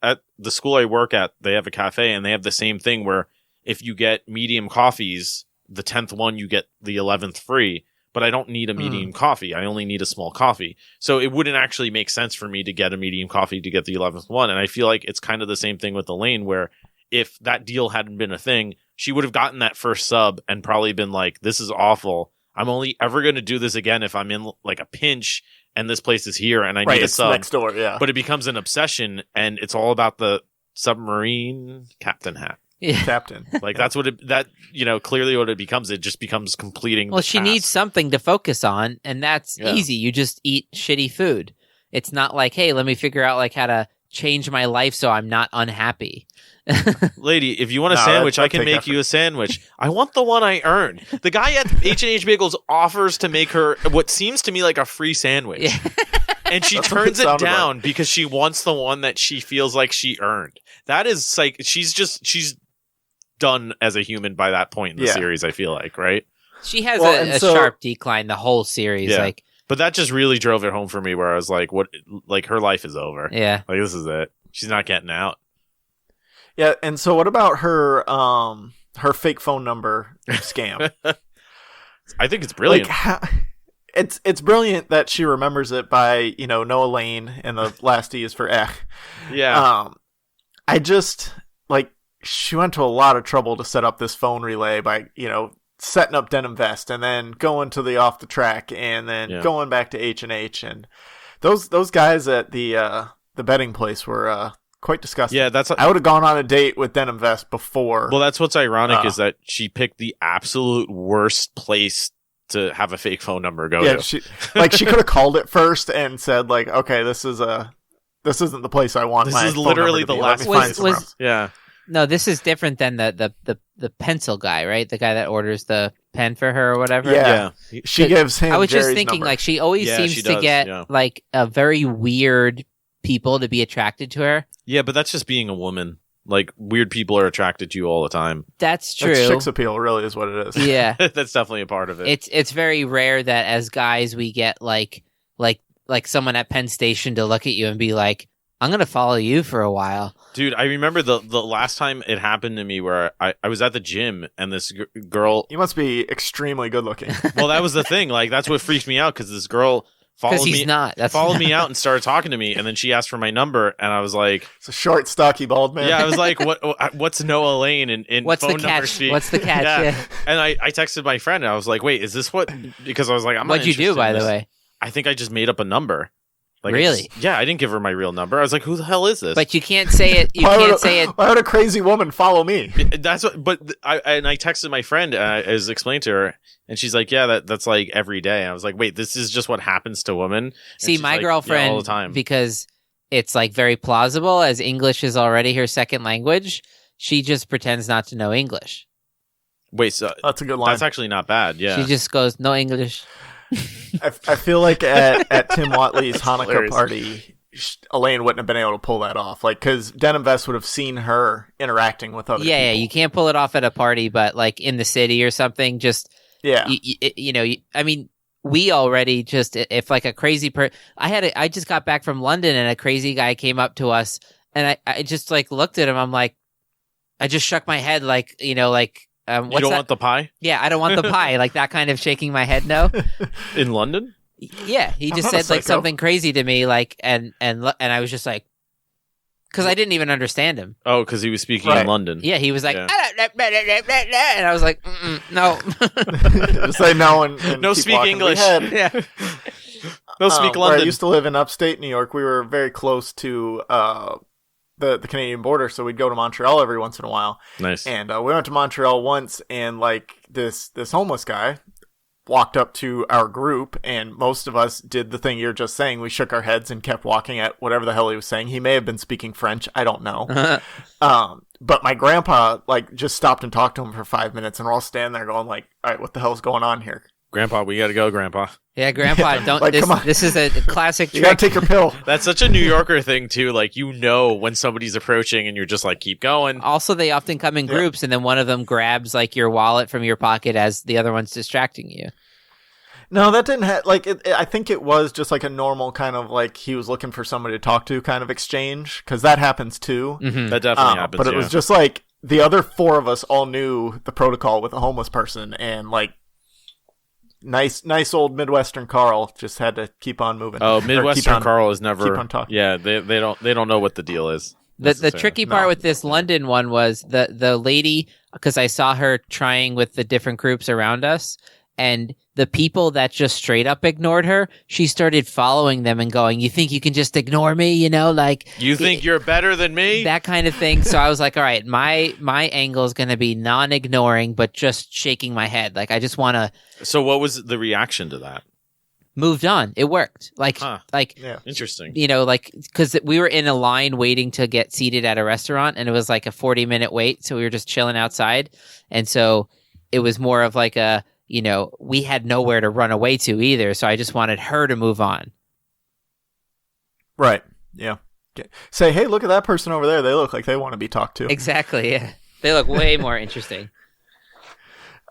at the school I work at, they have a cafe and they have the same thing where if you get medium coffees, the 10th one, you get the 11th free, but I don't need a medium coffee. I only need a small coffee. So it wouldn't actually make sense for me to get a medium coffee to get the 11th one. And I feel like it's kind of the same thing with Elaine, where if that deal hadn't been a thing, she would have gotten that first sub and probably been like, this is awful. I'm only ever going to do this again if I'm in like a pinch and this place is here and I need a sub. Next door, yeah. But it becomes an obsession and it's all about the submarine captain hat. Yeah. Captain. Like that's what clearly what it becomes. It just becomes completing. Well, the she task. needs something to focus on, and that's easy. You just eat shitty food. It's not like, hey, let me figure out like how to change my life so I'm not unhappy. Lady, if you want a sandwich, I can make you a sandwich. I want the one I earned. The guy at H&H Bagels offers to make her what seems to me like a free sandwich. Yeah. And she turns it down because she wants the one that she feels like she earned. That is like, she's done as a human by that point in the series, I feel like, right? She has a sharp decline the whole series. Yeah. Like, but that just really drove it home for me where I was like, what, like her life is over. Yeah. Like this is it. She's not getting out. Yeah, and so what about her her fake phone number scam? I think it's brilliant. Like, it's brilliant that she remembers it by, Noah Lane, and the last E is for Ech. Yeah. I just, like, she went to a lot of trouble to set up this phone relay by, setting up Denim Vest and then going to the Off the Track and then going back to H&H. And those guys at the betting place were quite disgusting. Yeah, I would have gone on a date with Denim Vest before. Well, that's what's ironic is that she picked the absolute worst place to have a fake phone number go to. She could have called it first and said like, okay, this isn't the place I want. This my is phone literally number to the be. last Let me find somewhere else. Yeah. No, this is different than the pencil guy, right? The guy that orders the pen for her or whatever. Yeah. She gives him I was Jerry's just thinking, number. like, she always seems to get like a very weird people to be attracted to her. Yeah, but that's just being a woman. Like, weird people are attracted to you all the time. That's true. That's chicks appeal, really, is what it is. Yeah. That's definitely a part of it. It's very rare that as guys we get like someone at Penn Station to look at you and be like, I'm going to follow you for a while. Dude, I remember the last time it happened to me where I was at the gym and this girl... You must be extremely good looking. Well, that was the thing. Like, that's what freaked me out because this girl... followed me out and started talking to me, and then she asked for my number, and I was like, "It's a short, stocky, bald man." Yeah, I was like, "What's Noah Lane in what's phone the number catch? speak?" What's the catch? Yeah. And I texted my friend, and I was like, "Wait, is this what?" Because I was like, "I'm not." What'd you do, by the way? I think I just made up a number. Like, really? Yeah, I didn't give her my real number. I was like, "Who the hell is this?" But you can't say it. You can't say it. Why would a crazy woman follow me? That's what. But I texted my friend and I was explained to her, and she's like, "Yeah, that's like every day." And I was like, "Wait, this is just what happens to women." And see, my like, girlfriend, all the time, because it's like very plausible, as English is already her second language. She just pretends not to know English. Wait, so that's a good line. That's actually not bad. Yeah, she just goes, "No English." I feel like at Tim Watley's Hanukkah party, Elaine wouldn't have been able to pull that off. Like, because Denim Vest would have seen her interacting with other people. Yeah, you can't pull it off at a party, but like in the city or something, just I mean, we already just if like a crazy I just got back from London and a crazy guy came up to us and I just like looked at him. I'm like, I just shook my head like you don't want the pie? Yeah, I don't want the pie. Like that kind of shaking my head. No. In London? Yeah, he just said like something crazy to me, like, and I was just like, because I didn't even understand him. Oh, because he was speaking in London. Yeah, he was like, and I was like, no. Just say no and no speak English. Yeah. No speak London. Where I used to live in upstate New York, we were very close to the Canadian border, so we'd go to Montreal every once in a while. Nice. And we went to Montreal once, and like this homeless guy, walked up to our group, and most of us did the thing you're just saying. We shook our heads and kept walking at whatever the hell he was saying. He may have been speaking French. I don't know. But my grandpa, like, just stopped and talked to him for 5 minutes, and we're all standing there going, like, all right, what the hell's going on here? Grandpa, we got to go, Grandpa. Yeah, Grandpa, don't. Like, come on. This is a classic trick. You gotta take your pill. That's such a New Yorker thing, too. Like, you know when somebody's approaching and you're just like, keep going. Also, they often come in groups, and then one of them grabs, like, your wallet from your pocket as the other one's distracting you. No, that didn't have, like, I think it was just like a normal kind of, like, he was looking for somebody to talk to kind of exchange, because that happens too. Mm-hmm. That definitely happens, but it was just like, the other 4 of us all knew the protocol with a homeless person, and, like, nice old Midwestern Carl just had to keep on moving. Oh, Midwestern Carl is never... Keep on talking. Yeah, they don't know what the deal is. The tricky part with this London one was the lady, because I saw her trying with the different groups around us, and the people that just straight up ignored her, she started following them and going, "You think you can just ignore me? You know, like you think you're better than me?" That kind of thing. So I was like, all right, my angle is going to be non-ignoring, but just shaking my head. Like I just want to. So what was the reaction to that? Moved on. It worked. Interesting. You know, like because we were in a line waiting to get seated at a restaurant, and it was like a 40-minute wait. So we were just chilling outside, and so it was more of like a. You know, we had nowhere to run away to either, so I just wanted her to move on. Right. Yeah. Say, hey, look at that person over there. They look like they want to be talked to. Exactly. Yeah. They look way more interesting.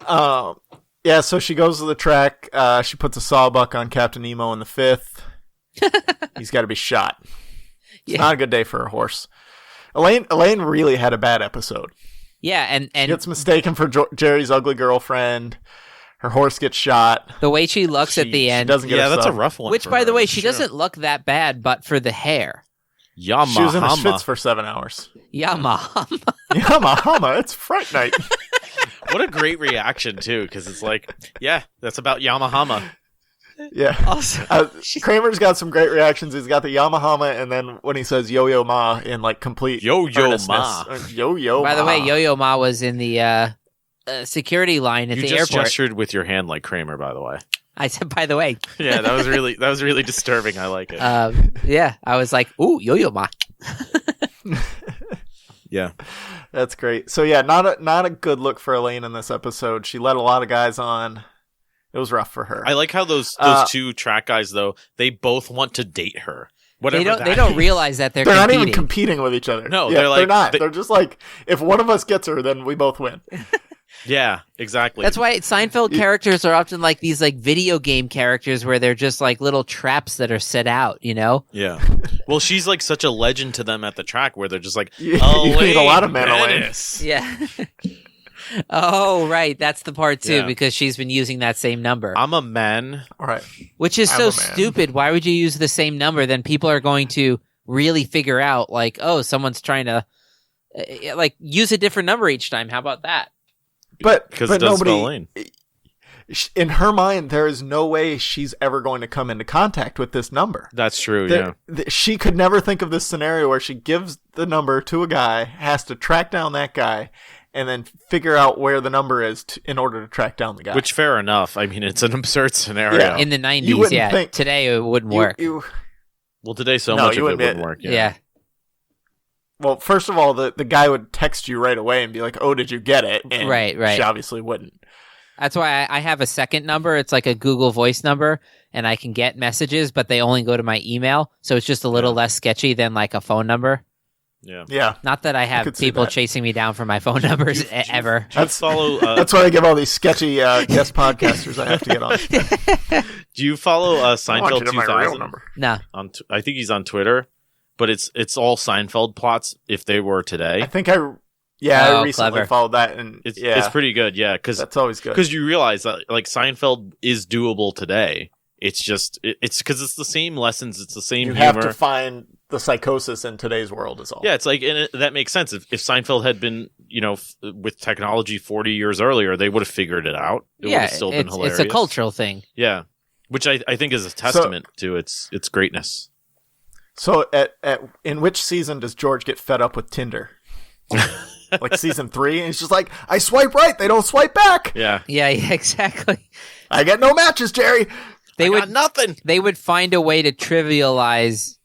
Yeah, so she goes to the track. She puts a sawbuck on Captain Nemo in the 5th. He's got to be shot. It's not a good day for a horse. Elaine really had a bad episode. Yeah, and she gets mistaken for Jerry's ugly girlfriend. Her horse gets shot. The way she looks at the end. Doesn't get that's a rough one. Which, by the way, she doesn't look that bad, but for the hair. Yamahama. She was in the schwitz for 7 hours. Yamahama. Yamahama. It's Fright Night. What a great reaction, too, because it's like, yeah, that's about Yamahama. Yeah. Also, Kramer's got some great reactions. He's got the Yamahama, and then when he says Yo-Yo Ma in like complete Yo-Yo Ma. Yo-Yo Ma. By the way, Yo-Yo Ma was in the security line at the airport. You just gestured with your hand like Kramer, by the way. I said, by the way. Yeah, that was really disturbing. I like it. Yeah, I was like, ooh, Yo-Yo Ma. Yeah. That's great. So yeah, not a good look for Elaine in this episode. She let a lot of guys on. It was rough for her. I like how those two track guys, though, they both want to date her. They don't realize that they're not even competing with each other. No, yeah, they're not. They're They're just like, if one of us gets her, then we both win. Yeah, exactly. That's why Seinfeld characters are often like these like video game characters where they're just like little traps that are set out, you know? Yeah. Well, she's like such a legend to them at the track where they're just like, you need a lot of men. Yeah. Oh, right. That's the part too, because she's been using that same number. I'm a man. Right. Which is so stupid. Why would you use the same number? Then people are going to really figure out like, oh, someone's trying to like use a different number each time. How about that? But nobody, in her mind, there is no way she's ever going to come into contact with this number. That's true, she could never think of this scenario where she gives the number to a guy, has to track down that guy, and then figure out where the number is in order to track down the guy. Which, fair enough. I mean, it's an absurd scenario. Yeah. In the 90s, yeah. Today, it wouldn't work. Well, today, much of it wouldn't work. Yeah. Well, first of all, the guy would text you right away and be like, oh, did you get it? And right. She obviously wouldn't. That's why I have a second number. It's like a Google Voice number, and I can get messages, but they only go to my email. So it's just a little less sketchy than like a phone number. Yeah. Not that I have people chasing me down for my phone numbers ever. That's why I give all these sketchy guest podcasters I have to get on. Do you follow Seinfeld 2000? My real number. No. I think he's on Twitter, but it's all Seinfeld plots if they were today. I think I recently followed that, and it's pretty good. Yeah, because that's always good. Because you realize that like Seinfeld is doable today. It's just it's because it's the same lessons. It's the same. You humor. have to find the psychosis in today's world is all. Yeah, it's like, and that makes sense. If Seinfeld had been, with technology 40 years earlier, they would have figured it out. It would have still been hilarious. It's a cultural thing. Yeah, which I think is a testament to its greatness. So, in which season does George get fed up with Tinder? like season 3, and he's just like, I swipe right, they don't swipe back. Yeah. Yeah, exactly. I get no matches, Jerry. They I would got nothing. They would find a way to trivialize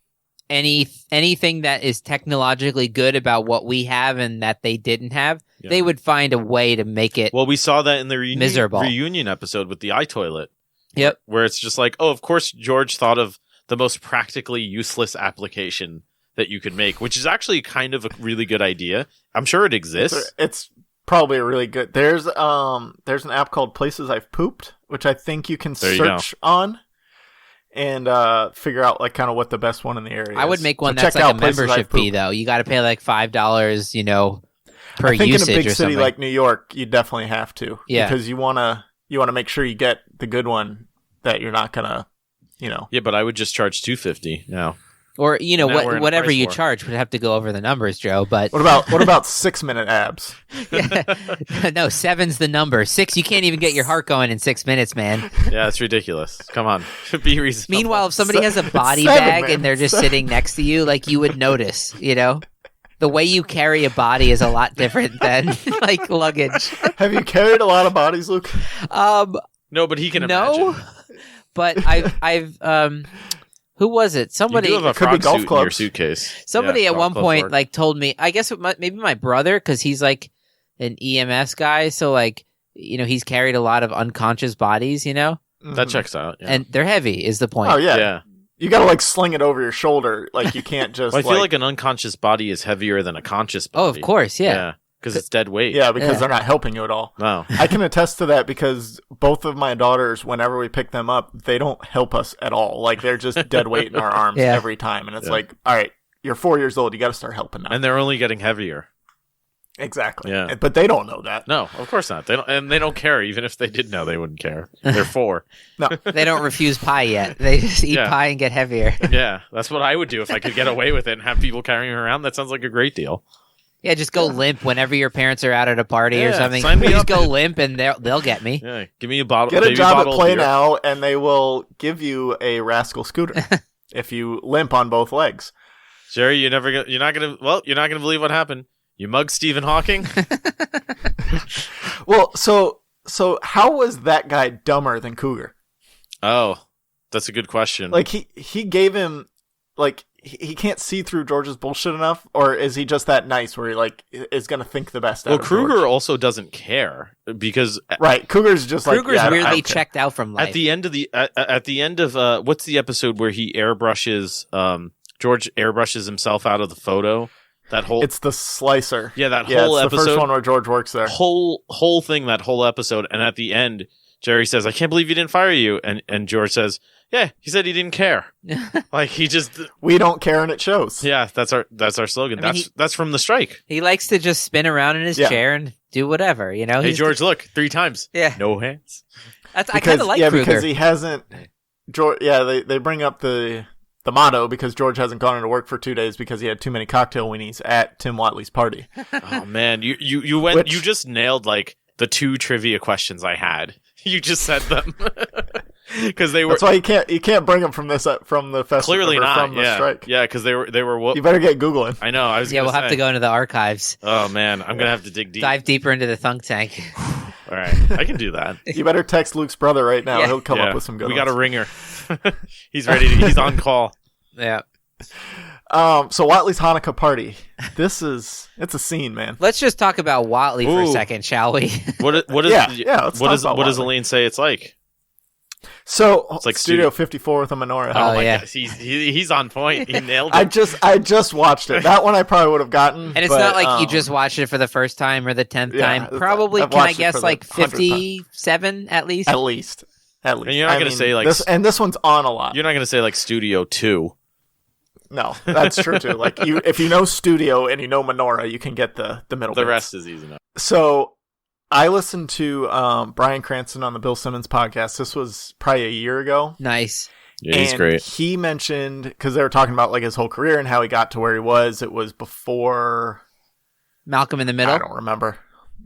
anything that is technologically good about what we have and that they didn't have. Yeah. They would find a way to make it. Well, we saw that in the miserable. reunion episode with the iToilet. Yep. Where it's just like, oh, of course George thought of the most practically useless application that you could make, which is actually kind of a really good idea. I'm sure it exists. It's probably a really good. There's an app called Places I've Pooped, which I think you can search on and figure out like kind of what the best one in the area is. I would make one So that's check like a out Places I've membership fee, Pooped. though. You got to pay like $5, per I think usage in a big or city something. like New York, you definitely have to. Yeah. Because you wanna make sure you get the good one that you're not gonna, Yeah, but I would just charge $250 now. Or Now we're in a whatever price you war. charge would have to go over the numbers, Joe. But What about 6-minute abs? no, 7's the number. 6, you can't even get your heart going in 6 minutes, man. Yeah, it's ridiculous. Come on. Be reasonable. Meanwhile, if somebody has a body 7, bag man. and they're just sitting next to you, like you would notice, The way you carry a body is a lot different than like luggage. Have you carried a lot of bodies, Luke? No, but he can No, imagine. but I've who was it? Somebody You do have a Could be frog golf suit in your clubs. suitcase. Somebody Yeah, at golf one clubs point work. like told me, I guess maybe my brother, because he's like an EMS guy, so like he's carried a lot of unconscious bodies, That Mhm. checks out. Yeah. and they're heavy is the point. Oh yeah. yeah. You gotta like sling it over your shoulder. Like you can't just. Well, I feel like an unconscious body is heavier than a conscious body. Oh, of course, yeah. Because it's dead weight. yeah, because Yeah. they're not helping you at all. No. I can attest to that because both of my daughters, whenever we pick them up, they don't help us at all. Like they're just dead weight in our arms Yeah. every time, and it's Yeah. like, all right, you're 4 years old, you got to start helping now. And they're only getting heavier. Exactly. Yeah. But they don't know that. No, of course not. They don't care. Even if they did know, they wouldn't care. They're 4. No. They don't refuse pie yet. They just eat Yeah. pie and get heavier. Yeah, that's what I would do if I could get away with it and have people carrying me around. That sounds like a great deal. Yeah, just go limp whenever your parents are out at a party or Yeah, something. sign me Just up. go limp and they'll get me. Yeah, give me a bottle. Get a baby job at bottle of Play beer. Now, and they will give you a Rascal scooter if you limp on both legs. Jerry, you're not gonna believe what happened. You mugged Stephen Hawking. Well, so how was that guy dumber than Cougar? Oh, that's a good question. Like he gave him like he can't see through George's bullshit enough, or is he just that nice where he like is gonna think the best? well, out of Kruger George? also doesn't care because Right, Cougar's just like Kruger's yeah, I don't weirdly care. checked out from life. at the end of what's the episode where he airbrushes George airbrushes himself out of the photo? That whole It's the slicer. that Yeah, whole it's episode. the first one where George works there. whole thing, that whole episode, and at the end, Jerry says, "I can't believe he didn't fire you," and George says, "Yeah, he said he didn't care." Like he just, We don't care, and it shows. yeah, that's our slogan. I mean, That's from the strike. He likes to just spin around in his Yeah. chair and do whatever, Hey He's- George, look 3 times. Yeah. No hands. I kind Because of like yeah, Kruger. because he hasn't. George, yeah, they bring up the motto because George hasn't gone into work for 2 days because he had too many cocktail weenies at Tim Watley's party. Oh man, you went. Which- You just nailed like the 2 trivia questions I had. You just said them because they were That's why you can't bring them from the festival. clearly or not. from the Yeah, strike. yeah, because they were. You better get Googling. I know. I was. Yeah, gonna we'll have say. to go into the archives, Oh man, I'm gonna have to dig deep. dive deeper into the Thunk tank. All right, I can do that. You better text Luke's brother right now. Yeah. He'll come Yeah, up with some good We ones. got a ringer. He's ready. He's on call. Yeah. So Watley's Hanukkah party. It's a scene, man. Let's just talk about Watley for a Ooh. second, shall we? What is Yeah, let's talk about what does Watley. Elaine say it's like? So It's like Studio 54 with a menorah. Oh, my yeah. gosh, he's on point. He nailed I it. just watched it. That one I probably would have gotten. And it's but, not like you um, just watched it for the first time or the 10th Yeah, time. Probably, I've can I watched it guess, for the like 100th time. 57 at least? At least. And you're not I gonna mean, say, like, this one's on a lot. You're not gonna say like Studio 2. No, that's true too. Like if you know Studio and you know Menorah, you can get the middle. The bits. rest is easy enough. So I listened to Brian Cranston on the Bill Simmons podcast. This was probably a year ago. Nice. Yeah, he's And great. He mentioned, because they were talking about like his whole career and how he got to where he was. It was before Malcolm in the Middle. I don't remember.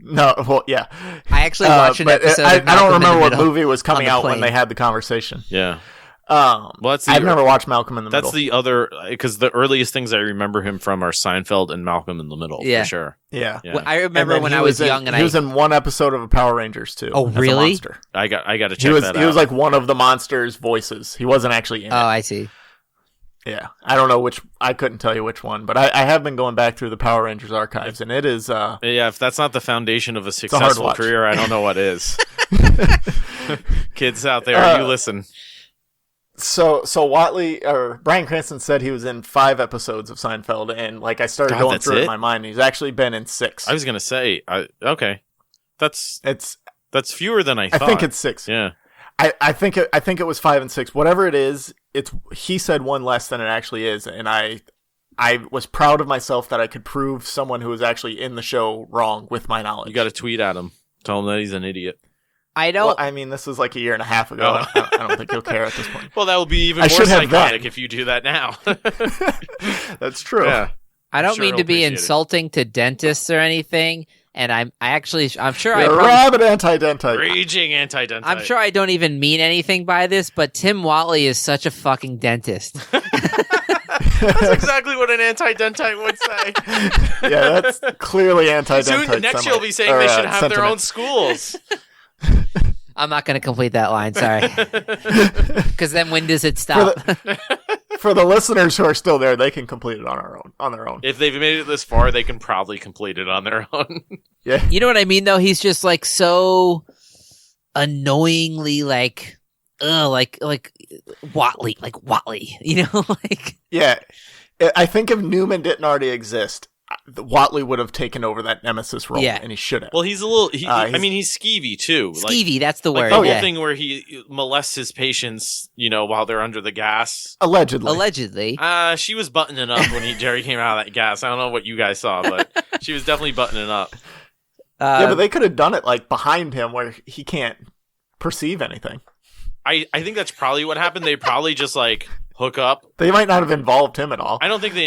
No, well, yeah. I actually watched an but episode I of don't Malcolm in the remember what Middle movie was coming on the out when plane. they had the conversation. Yeah. Well, I've never watched Malcolm in the Middle. That's the other, because the earliest things I remember him from are Seinfeld and Malcolm in the Middle, for sure. Yeah. Well, I remember when I was young, and he was in one episode of Power Rangers too. Oh, as a really? monster. I got to check that out. He was like one of the monsters' voices. He wasn't actually in it. Oh, I see. Yeah, I don't know which. I couldn't tell you which one, but I have been going back through the Power Rangers archives, and it is. Yeah, if that's not the foundation of a successful career, I don't know what is. Kids out there, you listen. So Whatley or Bryan Cranston said he was in 5 episodes of Seinfeld, and like I started going through it in my mind. He's actually been in 6. I was gonna say, okay, that's fewer than I thought. I think it's 6. Yeah, I think it was 5 and 6. Whatever it is, he said one less than it actually is, and I was proud of myself that I could prove someone who was actually in the show wrong with my knowledge. You got to tweet at him, tell him that he's an idiot. I don't. Well, I mean, this was like a year and a half ago. I don't think he'll care at this point. Well, that will be even more psychotic if you do that now. That's true. Yeah. I don't mean to be insulting to dentists or anything, and I'm sure You're a rabid anti-dentite. Raging anti-dentite. I'm sure I don't even mean anything by this, but Tim Whatley is such a fucking dentist. That's exactly what an anti-dentite would say. Yeah, that's clearly anti-dentite. Soon, next you'll be saying they should have their own schools. I'm not going to complete that line, sorry. Because then when does it stop? For the listeners who are still there, they can complete it on their own. If they've made it this far, they can probably complete it on their own. Yeah. You know what I mean, though? He's just like so annoyingly like Whatley, you know, like. Yeah, I think if Newman didn't already exist, Whatley would have taken over that nemesis role, and he should have. Well, he's a little. I mean, he's skeevy too. Skeevy, that's the word. The whole thing where he molests his patients, while they're under the gas. Allegedly. She was buttoning up when Jerry came out of that gas. I don't know what you guys saw, but she was definitely buttoning up. Yeah, but they could have done it like behind him where he can't perceive anything. I think that's probably what happened. They probably just like hook up. They might not have involved him at all. I don't think they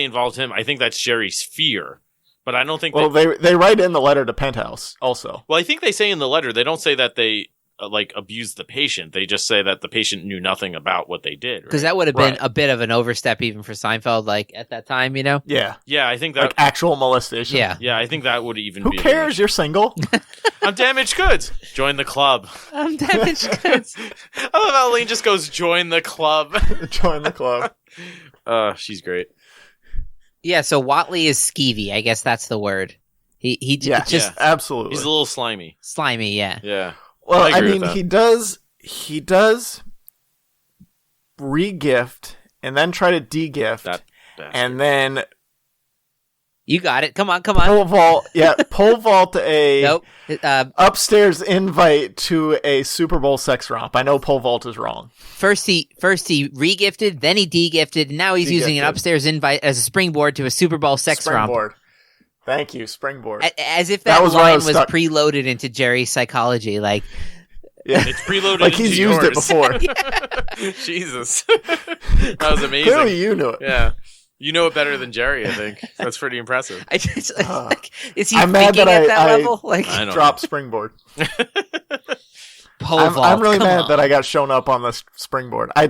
involved him. I think that's Jerry's fear. But I don't think. Well, they write in the letter to Penthouse also. Well, I think they say in the letter they don't say that they abused the patient. They just say that the patient knew nothing about what they did. Because that would have been a bit of an overstep even for Seinfeld, like at that time, you know. Yeah, I think that actual molestation. Yeah, I think that would even. Who cares? You're single. I'm damaged goods. Join the club. I'm damaged goods. I love how Elaine just goes, join the club. Join the club. She's great. Yeah, so Whatley is skeevy. I guess that's the word. He just absolutely. He's a little slimy. Slimy, yeah. Yeah. Well, I mean, he does re-gift and then try to de-gift, and then you got it. Come on. Pole vault a upstairs invite to a Super Bowl sex romp. I know pole vault is wrong. First he re-gifted, then he de-gifted, and now he's using an upstairs invite as a springboard to a Super Bowl sex romp. Thank you, springboard. As if that line was preloaded into Jerry's psychology, like. Yeah, it's preloaded. Like he's used it before. Jesus, that was amazing. Clearly, you knew it. Yeah, you know it better than Jerry. I think that's pretty impressive. Is he thinking at that level? Like, I drop springboard. Pole vault. I'm really mad that I got shown up on this springboard. I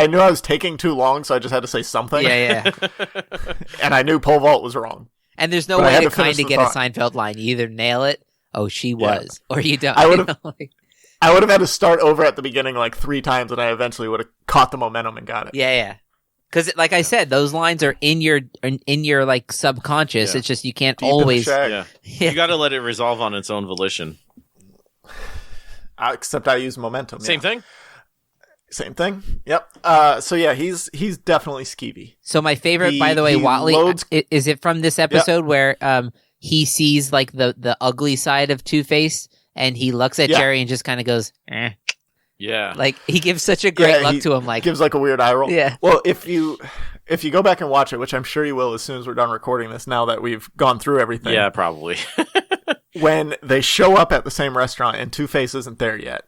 knew I was taking too long, so I just had to say something. Yeah. And I knew pole vault was wrong. And there's no way to kind of get a Seinfeld line. You either nail it, she was, or you don't. I would have had to start over at the beginning like 3 times, and I eventually would have caught the momentum and got it. Yeah. Because, like I said, those lines are in your like subconscious. Yeah. It's just you can't deep always. Yeah. You got to let it resolve on its own volition. Except I use momentum. Same thing. Same thing. Yep. So yeah, he's definitely skeevy. So my favorite, by the way, Whatley, is it from this episode where he sees like the ugly side of Two-Face and he looks at Jerry and just kind of goes, eh. Yeah. Like he gives such a great look to him. Like gives like a weird eye roll. Yeah. Well, if you go back and watch it, which I'm sure you will as soon as we're done recording this, now that we've gone through everything. Yeah, probably. When they show up at the same restaurant and Two-Face isn't there yet.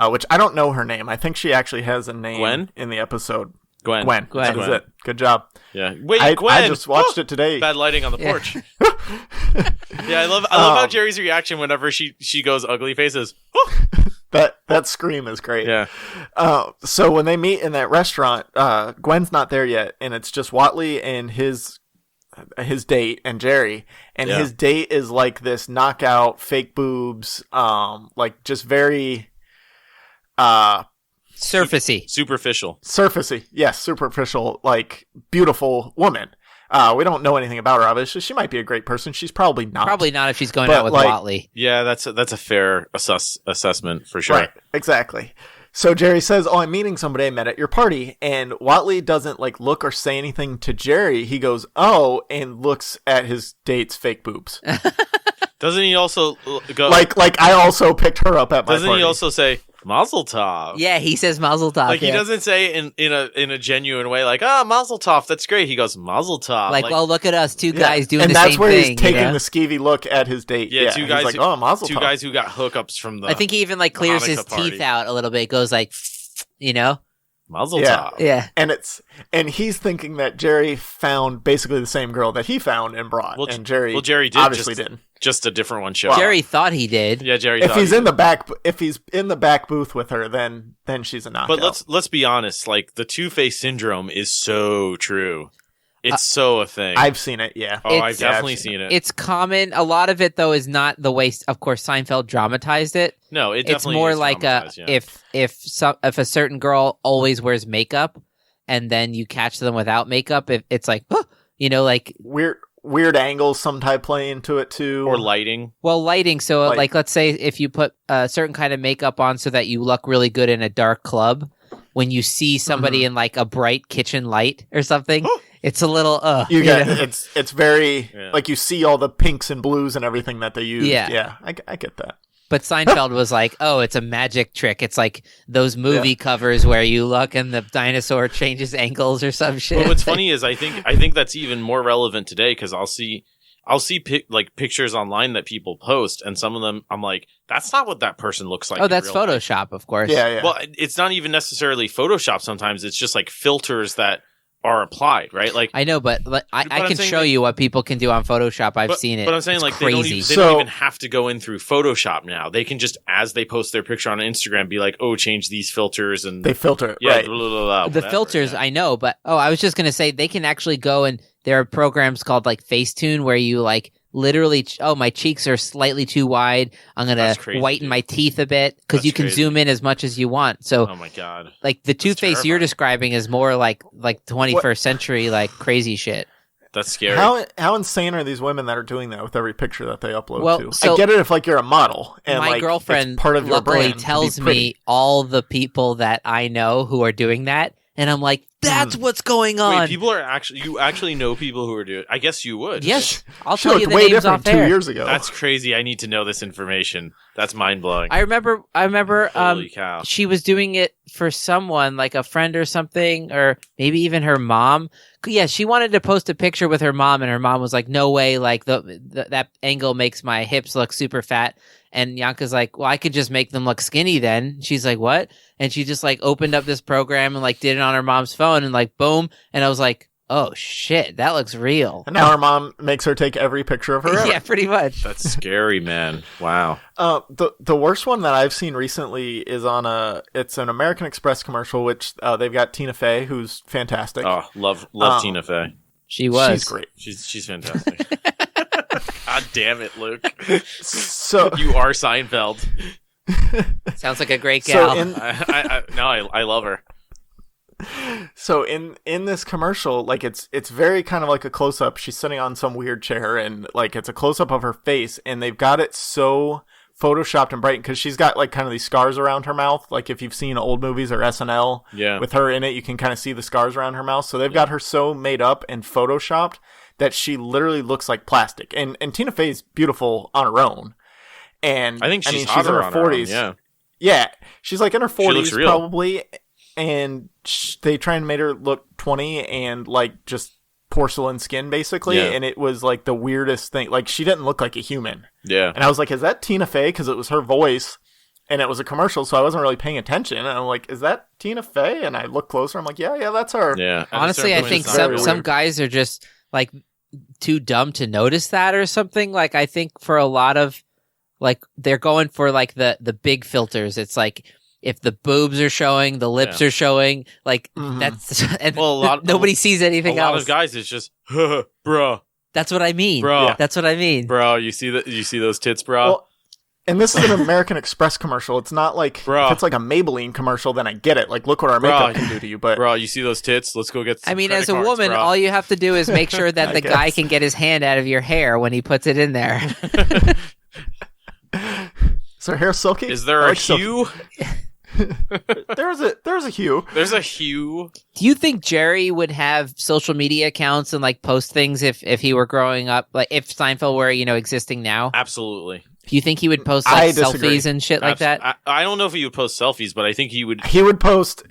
Which I don't know her name. I think she actually has a name in the episode. Gwen. That is it. Good job. Yeah. Wait, Gwen. I just watched it today. Bad lighting on the porch. Yeah, I love how Jerry's reaction whenever she goes ugly faces. That scream is great. Yeah. So when they meet in that restaurant, Gwen's not there yet, and it's just Whatley and his date and Jerry, and his date is like this knockout, fake boobs, like just very surfacey, superficial, yes, superficial, like beautiful woman. We don't know anything about her, obviously. She might be a great person. She's probably not. Probably not if she's going out with Whatley. Yeah, that's a fair assessment for sure. Right, exactly. So Jerry says, "Oh, I'm meeting somebody I met at your party," and Whatley doesn't like look or say anything to Jerry. He goes, "Oh," and looks at his date's fake boobs. Doesn't he also go like I also picked her up at my party? Doesn't he also say Mazel Tov? Yeah, he says Mazel Tov. Like he doesn't say in a genuine way, like Mazel Tov, that's great. He goes Mazel Tov. Like, well, look at us, two guys doing and the same thing. And that's where he's taking the skeevy look at his date. Yeah, two guys. He's like, Mazel Tov. Two guys who got hookups from the. I think he even like clears his teeth out a little bit. Goes like, Mazel Tov. Yeah. And he's thinking that Jerry found basically the same girl that he found and brought. Well, and Jerry did obviously didn't. Just a different one show. Well, Jerry thought he did. Yeah, Jerry. If he's in the back booth with her, then she's a knockout. But let's be honest. Like the Two-Face syndrome is so true. It's so a thing. I've seen it. Yeah. Oh, I've definitely seen it. It's common. A lot of it though is not the way. Of course, Seinfeld dramatized it. No, it definitely. It's more is like if a certain girl always wears makeup, and then you catch them without makeup, it's like like weird angles sometimes play into it too, or lighting. Well, lighting. So like let's say if you put a certain kind of makeup on so that you look really good in a dark club, when you see somebody in like a bright kitchen light or something. It's a little it's very like you see all the pinks and blues and everything that they use. Yeah, I get that. But Seinfeld was like, it's a magic trick. It's like those movie covers where you look and the dinosaur changes angles or some shit. But what's funny is I think that's even more relevant today because I'll see pictures online that people post, and some of them I'm like, that's not what that person looks like. Oh, that's Photoshop, of course. Yeah. Well, it's not even necessarily Photoshop. Sometimes it's just like filters that are applied, right? Like I know, but I can show you what people can do on Photoshop. I've seen it. But I'm saying it's like crazy. They don't even have to go in through Photoshop now. They can just, as they post their picture on Instagram, be like, change these filters, and they filter it. Yeah, right. Blah, blah, blah, the filters, I know, but I was just gonna say they can actually go and there are programs called like Facetune where you like literally, my cheeks are slightly too wide. I'm gonna whiten my teeth a bit because you can zoom in as much as you want. So, oh my god, like the Two-Face you're describing is more like 21st century like crazy shit. That's scary. How insane are these women that are doing that with every picture that they upload to? So I get it if like you're a model and my like girlfriend it's part of your brand tells me all the people that I know who are doing that, and I'm like, that's what's going on. Wait, you actually know people who are doing it? I guess you would. Yes, I'll she tell you the way names different off air. 2 years ago. That's crazy. I need to know this information. That's mind blowing. I remember. Holy cow. She was doing it for someone, like a friend or something, or maybe even her mom. Yeah, she wanted to post a picture with her mom, and her mom was like, "No way! Like that angle makes my hips look super fat." And Yanka's like, "Well, I could just make them look skinny then." She's like, "What?" And she just like opened up this program and like did it on her mom's phone, and like boom. And I was like, "Oh shit, that looks real." And now her mom makes her take every picture of her ever. Yeah, pretty much. That's scary, man. Wow. The worst one that I've seen recently is it's an American Express commercial, which they've got Tina Fey, who's fantastic. Oh, love Tina Fey. She's great. She's fantastic. God damn it, Luke. So you are Seinfeld. Sounds like a great gal. I love her. So in this commercial, like it's very kind of like a close up. She's sitting on some weird chair, and like it's a close up of her face, and they've got it so photoshopped and bright because she's got like kind of these scars around her mouth. Like if you've seen old movies or SNL, with her in it, you can kind of see the scars around her mouth. So they've got her so made up and photoshopped that she literally looks like plastic. And Tina Fey's beautiful on her own. And I think she's in her 40s. Yeah, she's like in her 40s probably. And they try and make her look 20 and like just porcelain skin basically. Yeah. And it was like the weirdest thing. Like she didn't look like a human. Yeah. And I was like, is that Tina Fey? Because it was her voice and it was a commercial. So I wasn't really paying attention. And I'm like, is that Tina Fey? And I look closer. I'm like, yeah, that's her. Yeah. Honestly, I think some guys are just like too dumb to notice that or something. Like I think for a lot of like they're going for like the big filters. It's like if the boobs are showing, the lips are showing, like that's and nobody sees anything else. A lot of guys, it's just, bro. That's what I mean, bro. Yeah. That's what I mean, bro. You see those tits, bro? Well, and this is an American Express commercial. It's not like if it's like a Maybelline commercial, then I get it. Like, look what our makeup can do to you. But bro, you see those tits? Let's go get some as a woman, bro. all you have to do is make sure that the guy can get his hand out of your hair when he puts it in there. Is her hair silky? Is there a hue? There's a hue. There's a hue. Do you think Jerry would have social media accounts and like post things if he were growing up, like if Seinfeld were existing now? Absolutely. Do you think he would post like selfies and shit like that? I don't know if he would post selfies, but I think he would. He would post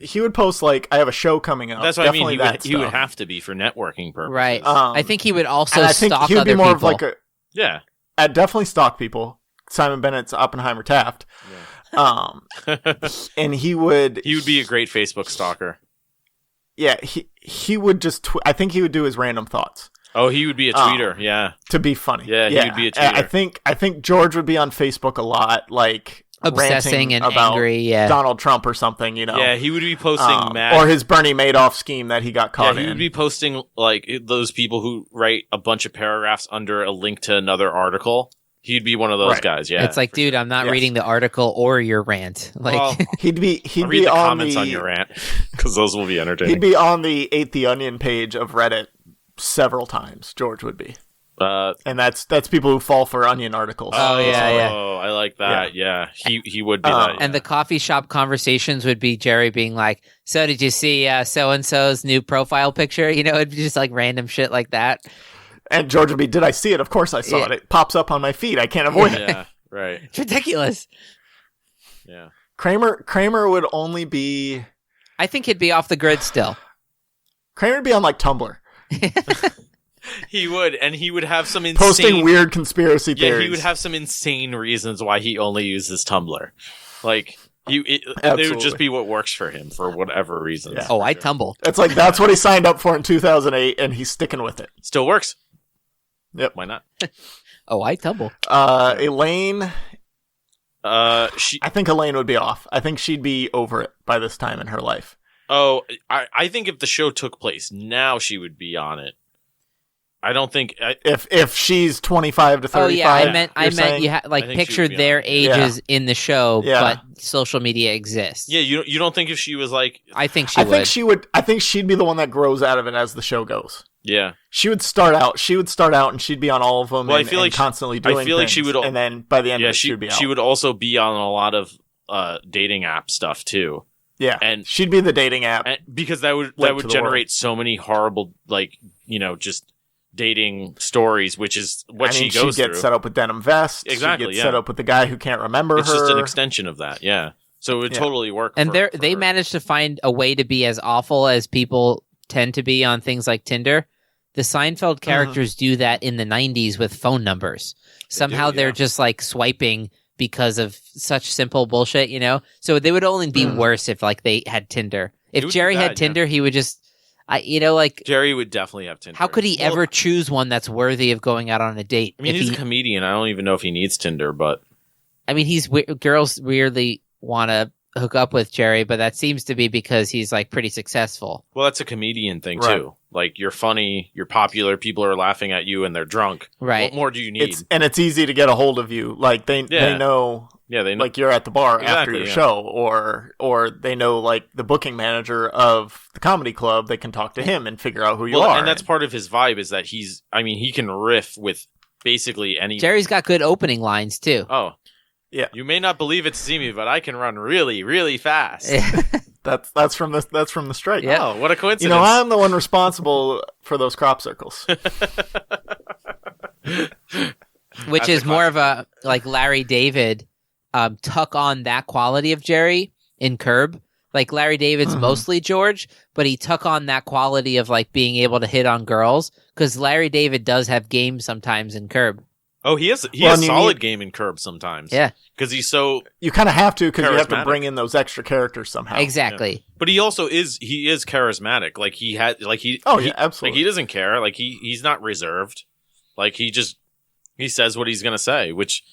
like, I have a show coming up. That's what Definitely I mean. He would have to be for networking purposes, right? I think he would also I think stalk he would other be more people. of like yeah. I'd definitely stalk people. Simon Bennett's Oppenheimer Taft. Yeah. And he would be a great Facebook stalker. Yeah, he would just. I think he would do his random thoughts. Oh, he would be a tweeter, yeah, to be funny. Yeah, he would be a tweeter. I think George would be on Facebook a lot, like obsessing and about angry. Yeah, Donald Trump or something. Yeah, he would be posting or his Bernie Madoff scheme that he got caught in. He would be posting like those people who write a bunch of paragraphs under a link to another article. He'd be one of those guys. Yeah, it's like, dude, I'm not reading the article or your rant. Like, he'd be read the on comments on your rant because those will be entertaining. He'd be on the Ate the Onion page of Reddit several times. George would be, and that's people who fall for Onion articles. Oh yeah. Oh, I like that. Yeah, he would be that. And the coffee shop conversations would be Jerry being like, "So did you see so and so's new profile picture?" It'd be just like random shit like that. And George would be, did I see it? Of course I saw it. It pops up on my feed. I can't avoid it. Yeah, right. It's ridiculous. Yeah. Kramer would only be... I think he'd be off the grid still. Kramer would be on like Tumblr. He would, and he would have some insane... Posting weird conspiracy theories. Yeah, he would have some insane reasons why he only uses Tumblr. Like... it would just be what works for him for whatever reasons. Yeah. Oh, I tumble. It's like that's what he signed up for in 2008, and he's sticking with it. Still works. Yep. Why not? Oh, I tumble. Elaine. I think Elaine would be off. I think she'd be over it by this time in her life. Oh, I think if the show took place now, she would be on it. I don't think if she's 25 to 35. Oh yeah, I meant you picture their ages in the show, but social media exists. Yeah, you don't think if she was like? I think she would. I think she'd be the one that grows out of it as the show goes. Yeah, she would start out, and she'd be on all of them. Well, I feel like constantly doing. I feel like she would, and then by the end of it, she'd be out. She would also be on a lot of dating app stuff too. Yeah, and she'd be the dating app because that would generate so many horrible just dating stories, which is what she goes through. She'd get set up with denim vests. Exactly. She'd get set up with the guy who can't remember her. It's just an extension of that. Yeah. So it would totally work. And they managed to find a way to be as awful as people tend to be on things like Tinder. The Seinfeld characters do that in the 90s with phone numbers. Somehow they're just like swiping because of such simple bullshit, So they would only be worse if like they had Tinder. If Jerry had Tinder, he would just Jerry would definitely have Tinder. How could he ever choose one that's worthy of going out on a date? I mean, he's a comedian. I don't even know if he needs Tinder, but I mean, girls weirdly want to hook up with Jerry, but that seems to be because he's like pretty successful. Well, that's a comedian thing too. Like you're funny, you're popular, people are laughing at you, and they're drunk. Right? What more do you need? It's easy to get a hold of you. Like they know. Yeah, they know. Like you're at the bar after your show, or they know like the booking manager of the comedy club. They can talk to him and figure out who you are. And that's part of his vibe is that he can riff with basically any. Jerry's got good opening lines too. Oh, yeah. You may not believe it to see me, but I can run really, really fast. That's from the strike. Yeah. Oh, what a coincidence! I'm the one responsible for those crop circles. Which is more of a like Larry David. Tuck on that quality of Jerry in Curb. Like Larry David's mostly George, but he tuck on that quality of like being able to hit on girls because Larry David does have game sometimes in Curb. Oh, he has solid game in Curb sometimes. Yeah, because he's so you kind of have to because you have to bring in those extra characters somehow. Exactly. Yeah. But he also is charismatic. Like he had like he absolutely. Like he doesn't care. Like he's not reserved. Like he says what he's gonna say, which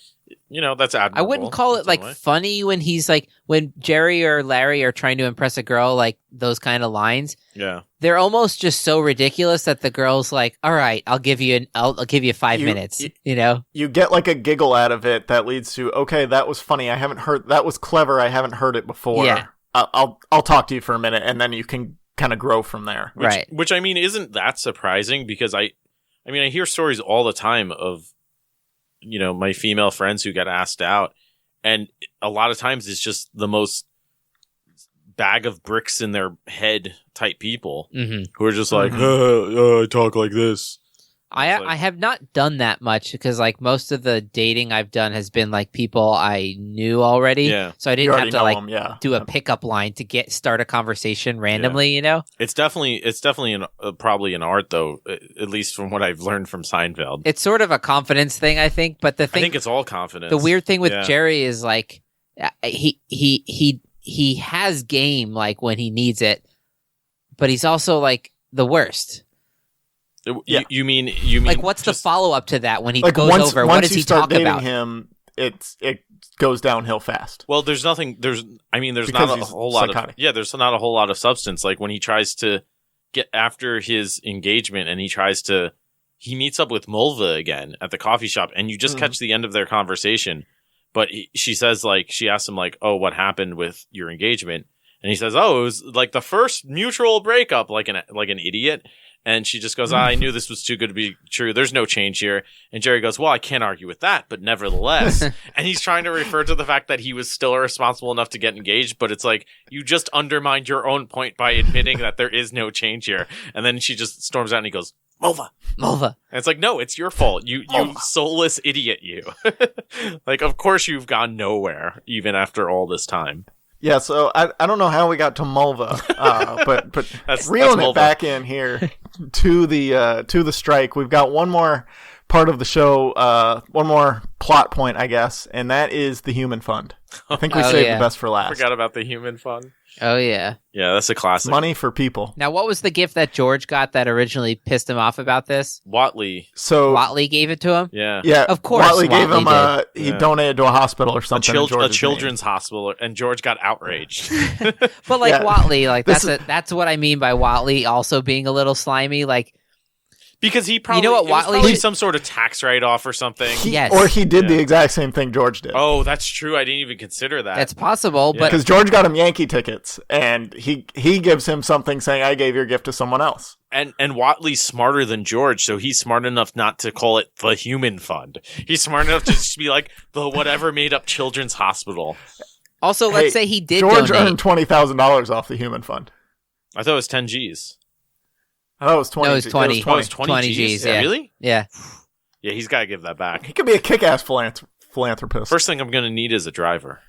that's admirable. I wouldn't call it like funny when he's like, when Jerry or Larry are trying to impress a girl, like those kind of lines. Yeah. They're almost just so ridiculous that the girl's like, all right, I'll give you 5 minutes, You get like a giggle out of it that leads to, okay, that was funny. That was clever. I haven't heard it before. Yeah. I'll talk to you for a minute, and then you can kind of grow from there. Right. Which I mean, isn't that surprising? Because I hear stories all the time of, my female friends who get asked out, and a lot of times it's just the most bag of bricks in their head type people who are just like, I talk like this. I have not done that much because like most of the dating I've done has been like people I knew already. Yeah. So I didn't have to like them, do a pickup line to start a conversation randomly, It's definitely probably an art though, at least from what I've learned from Seinfeld. It's sort of a confidence thing, I think, but I think it's all confidence. The weird thing with Jerry is like he has game like when he needs it, but he's also like the worst. You mean like what's the follow up to that when he like goes over? What does he talk about? Him, it goes downhill fast. Well, there's not a whole lot of there's not a whole lot of substance. Like when he tries to get after his engagement and he meets up with Mulva again at the coffee shop, and you just catch the end of their conversation. But she says she asks him like, "Oh, what happened with your engagement?" And he says, "Oh, it was like the first mutual breakup," like an idiot. And she just goes, I knew this was too good to be true. There's no change here. And Jerry goes, well, I can't argue with that, but nevertheless. And he's trying to refer to the fact that he was still responsible enough to get engaged. But it's like, you just undermined your own point by admitting that there is no change here. And then she just storms out and he goes, Mulva. And it's like, no, it's your fault. You soulless idiot, you. Like, of course you've gone nowhere, even after all this time. Yeah, so I don't know how we got to Mulva, but reeling it back in here to the strike, we've got one more part of the show, one more plot point, I guess, and that is the human fund. I think we saved the best for last. Forgot about the human fund. Oh, yeah. Yeah, that's a classic. Money for people. Now, what was the gift that George got that originally pissed him off about this? Whatley. So Whatley gave it to him? Yeah, of course. Whatley gave him he donated to a hospital or something. A children's hospital, and George got outraged. But like Whatley, like that's what I mean by Whatley also being a little slimy. Like, because he probably, probably some sort of tax write-off or something. Or he did the exact same thing George did. Oh, that's true. I didn't even consider that. That's possible, but because George got him Yankee tickets, and he gives him something saying, "I gave your gift to someone else." And Whatley's smarter than George, so he's smart enough not to call it the human fund. He's smart enough to just be like the whatever made-up children's hospital. Also, let's say he did George donate. earned $20,000 off the human fund. I thought it was 10 G's. I thought it was 20. No, it was 20. It was 20 G's. Yeah. Really? Yeah. Yeah, he's got to give that back. He could be a kick-ass philanthropist. First thing I'm going to need is a driver.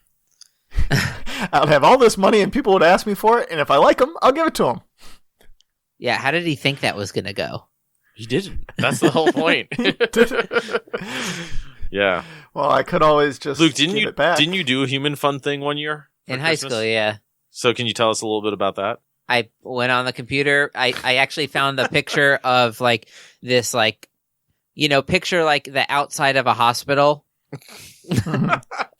I'd have all this money and people would ask me for it, and if I like them, I'll give it to them. Yeah, how did he think that was going to go? He didn't. That's the whole point. Yeah. Well, I could always just Luke, give it back. Didn't you do a human fund thing one year? In high school, yeah. So can you tell us a little bit about that? I went on the computer. I actually found the picture of like this, like, picture like the outside of a hospital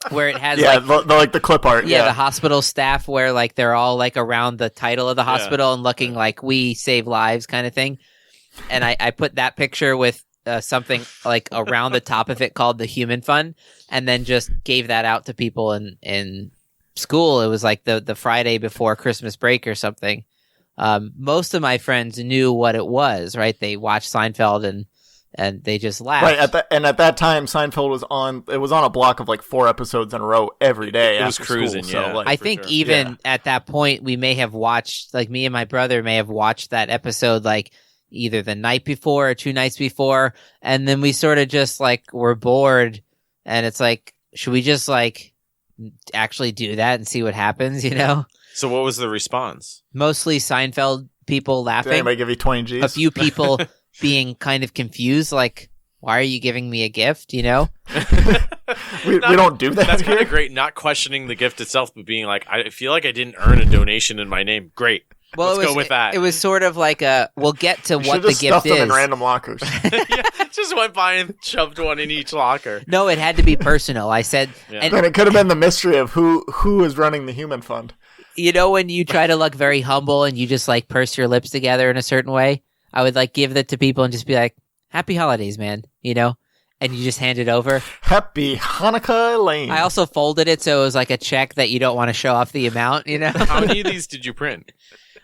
where it has the clip art. Yeah, the hospital staff where like they're all like around the title of the hospital and looking like we save lives kind of thing. And I put that picture with something like around the top of it called the Human Fund, and then just gave that out to people in school. It was like the Friday before Christmas break or something. Most of my friends knew what it was, right? They watched Seinfeld and they just laughed. Right, at that time Seinfeld was on a block of like 4 episodes in a row every day. It was cruising, school, yeah. So, like, I think even at that point we may have watched, like me and my brother may have watched that episode like either the night before or 2 nights before, and then we sort of just like were bored, and it's like, should we just like actually do that and see what happens, So what was the response? Mostly Seinfeld people laughing. Did anybody give you 20 G's? A few people being kind of confused, like, why are you giving me a gift, we don't do that. That's kind of great, not questioning the gift itself, but being like, I feel like I didn't earn a donation in my name. Great. Well, Let's go with that. It was sort of like we'll get to You what should the just gift stuff them in is. random lockers. Yeah, just went by and shoved one in each locker. No, it had to be personal. I said, Yeah. and Then it could have been the mystery of who is running the human fund. you know when you try to look very humble and you just like purse your lips together in a certain way, I would like give that to people and just be like, "Happy holidays, man," you know, and you just hand it over. Happy Hanukkah, Elaine. I also folded it so it was like a check that you don't want to show off the amount, you know. How many of these did you print?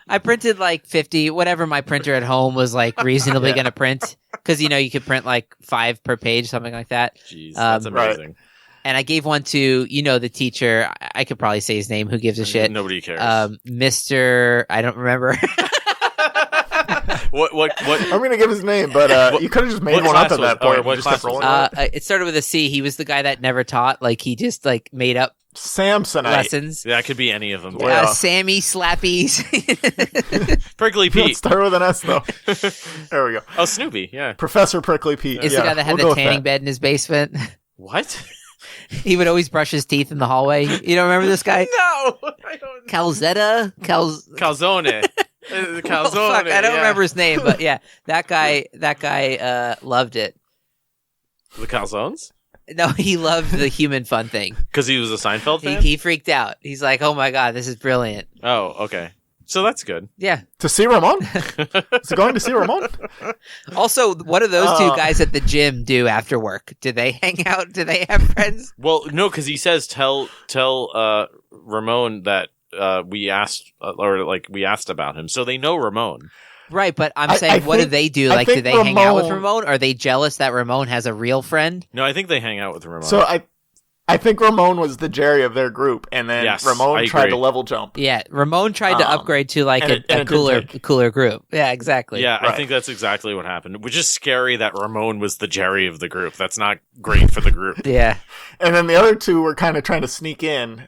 I printed like 50, whatever my printer at home was like reasonably going to print, because you know you could print like 5 per page, something like that. Jeez, that's amazing. Right. And I gave one to, you know, the teacher. I could probably say his name. Who gives a shit? Nobody cares. Mr. I don't remember. What? I'm going to give his name, but you could have just made what one up class at that was- or point. what and just class kept rolling was with it. It started with a C. He was the guy that never taught. Like he just like made up Samsonite. lessons. That could be any of them. Way off. Sammy Slappies. Prickly Let's Pete. start with an S, though. There we go. Oh, Snoopy. Yeah. Professor Prickly Pete. Is Yeah, the guy that had we'll go the with tanning that. bed in his basement. What? He would always brush his teeth in the hallway. You don't remember this guy? No, I don't. Calzetta? Calzone. Calzone. Oh, fuck, I don't yeah. remember his name, but yeah, that guy loved it. The calzones. No, he loved the human fun thing. Because he was a Seinfeld fan. He freaked out. He's like, "Oh my god, this is brilliant." Oh, okay. So that's good. Yeah. To see Ramon? Is it going to see Ramon? Also, what do those two guys at the gym do after work? Do they hang out? Do they have friends? Well, no, because he says tell Ramon that we asked about him, so they know Ramon. Right, but I'm I saying, what do think- they do? I Like, do think they hang out with Ramon- Ramon? Are they jealous that Ramon has a real friend? No, I think they hang out with Ramon. So I think Ramon was the Jerry of their group, and then Yes, Ramon I tried agree. to level jump. Yeah, Ramon tried to upgrade to like and a it didn't take. cooler group. Yeah, exactly. yeah, I Right. think that's exactly what happened. Which is scary that Ramon was the Jerry of the group. That's not great for the group. Yeah. And then the other two were kind of trying to sneak in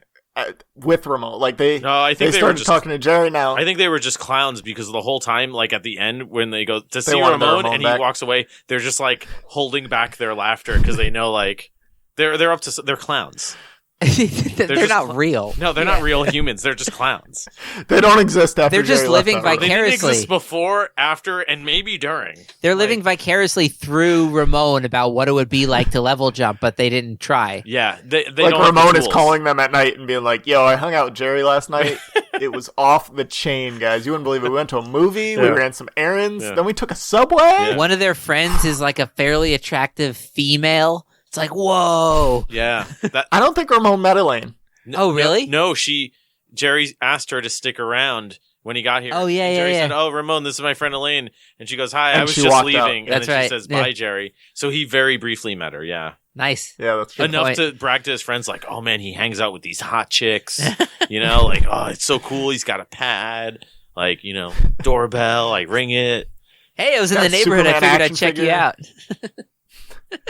with Ramon. Like No, I think they they were started just talking to Jerry now. I think they were just clowns because the whole time, like at the end, when they go to see wanted their Ramon Ramon and back. he walks away, they're just like holding back their laughter because they know like they're up to they're clowns. They're just not real. No, they're not real humans. They're just clowns. They don't exist after They're just Jerry left living that room. They didn't Vicariously. exist before, after, and maybe during. They're living vicariously through Ramon about what it would be like to level jump, but they didn't try. Yeah, they Like don't have the Ramon is tools. calling them at night and being like, "Yo, I hung out with Jerry last night. It was off the chain, guys. You wouldn't believe it. We went to a movie. We Yeah. ran some errands. Yeah. Then we took a subway." Yeah. One of their friends is like a fairly attractive female. It's like, whoa. Yeah. That, I don't think Ramon met Elaine. Oh, really? No, Jerry asked her to stick around when he got here. Oh, yeah, And Jerry yeah, said, yeah. "Oh, Ramon, this is my friend Elaine." And she goes, "Hi, And I was she just walked out. leaving." And That's then right. she says, Yeah. "Bye, Jerry." So he very briefly met her, yeah. Nice. Yeah, that's true. Enough point. to brag to his friends like, "Oh man, he hangs out with these hot chicks." You know, like, "Oh, it's so cool. He's got a pad." Like, you know, doorbell, I ring it. Hey, I was in Got the neighborhood. I Superman figured I'd action check you figure. out.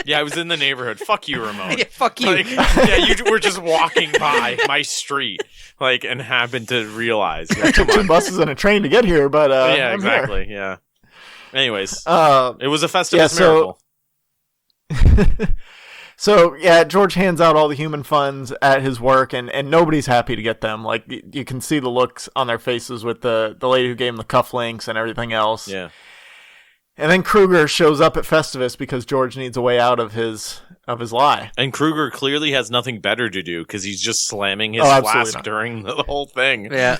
Yeah, I was in the neighborhood. Fuck you, Ramon. Yeah, fuck you. Like, yeah, you were just walking by my street, like, and happened to realize. Yeah, come Took 2 on. buses and a train to get here, but Yeah, I'm here. exactly. Yeah. Anyways, it was a Festivus yeah, so- miracle. So, yeah, George hands out all the human funds at his work, and nobody's happy to get them. Like, you can see the looks on their faces with the lady who gave him the cufflinks and everything else. Yeah. And then Kruger shows up at Festivus because George needs a way out of his lie. And Kruger clearly has nothing better to do because he's just slamming his Oh, absolutely flask not. during the whole thing. Yeah.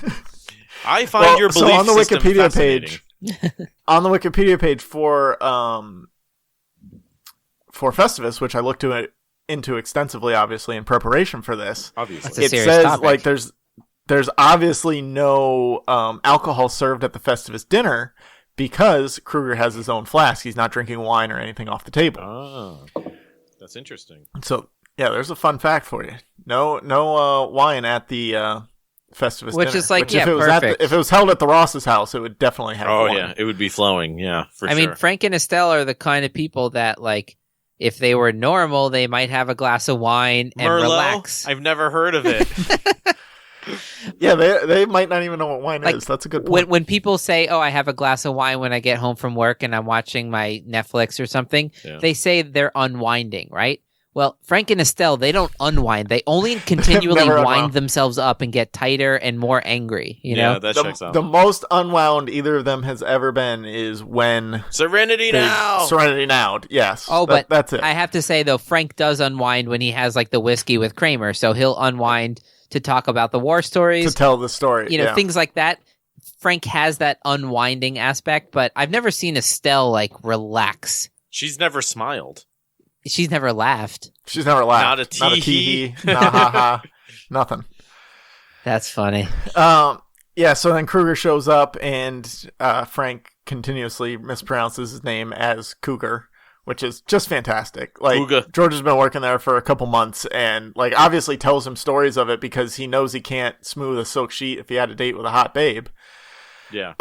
I find your belief on the system Wikipedia fascinating. on the Wikipedia page for Festivus, which I looked into extensively, obviously in preparation for this, Obviously. That's a it serious says topic. like there's obviously no alcohol served at the Festivus dinner because Kruger has his own flask. He's not drinking wine or anything off the table. Oh, that's interesting. So yeah, there's a fun fact for you. No wine at the Festivus Which dinner. is like, Which yeah, if it was perfect. if it was held at the Ross's house, it would definitely have Oh, wine. yeah. It would be flowing. Yeah, for I sure. mean, Frank and Estelle are the kind of people that, like, if they were normal, they might have a glass of wine and Merlot? relax. I've never heard of it. Yeah, they might not even know what wine Like, is. That's a good point. When people say, "Oh, I have a glass of wine when I get home from work and I'm watching my Netflix or something," Yeah. they say they're unwinding, right? Well, Frank and Estelle, they don't unwind. They only continually Never wind unwound. themselves up and get tighter and more angry, you know? That checks out. The most unwound either of them has ever been is when Serenity now. Serenity Now. Yes. Oh, but that's it. I have to say, though, Frank does unwind when he has, like, the whiskey with Kramer. So he'll unwind to talk about the war stories. To tell the story. You know, yeah. things like that. Frank has that unwinding aspect, but I've never seen Estelle, like, relax. She's never smiled. She's never laughed. She's never laughed. Not a tee-hee. Not ha ha. Nothing. That's funny. Yeah, so then Kruger shows up and Frank continuously mispronounces his name as Cougar, which is just fantastic. Like, Cougar. George has been working there for a couple months and, like, obviously tells him stories of it because he knows he can't smooth a silk sheet if he had a date with a hot babe. Yeah.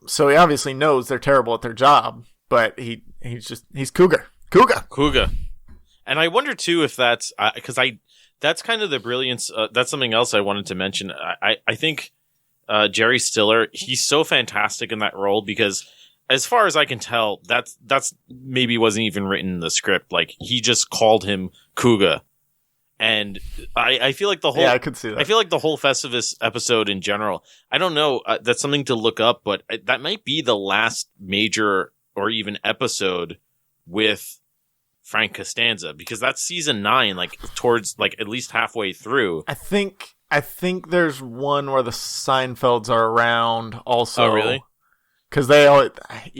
So he obviously knows they're terrible at their job, but he's Cougar. Cougar. And I wonder too if that's because that's kind of the brilliance. That's something else I wanted to mention. I think Jerry Stiller, he's so fantastic in that role because, as far as I can tell, that's maybe wasn't even written in the script. Like, he just called him Cougar, and I feel like the whole I could see that. I feel like the whole Festivus episode in general. I don't know. That's something to look up, but that might be the last major or even episode with Frank Costanza, because that's season 9, like towards like at least halfway through. I think there's one where the Seinfelds are around also. Oh, really? Because they all,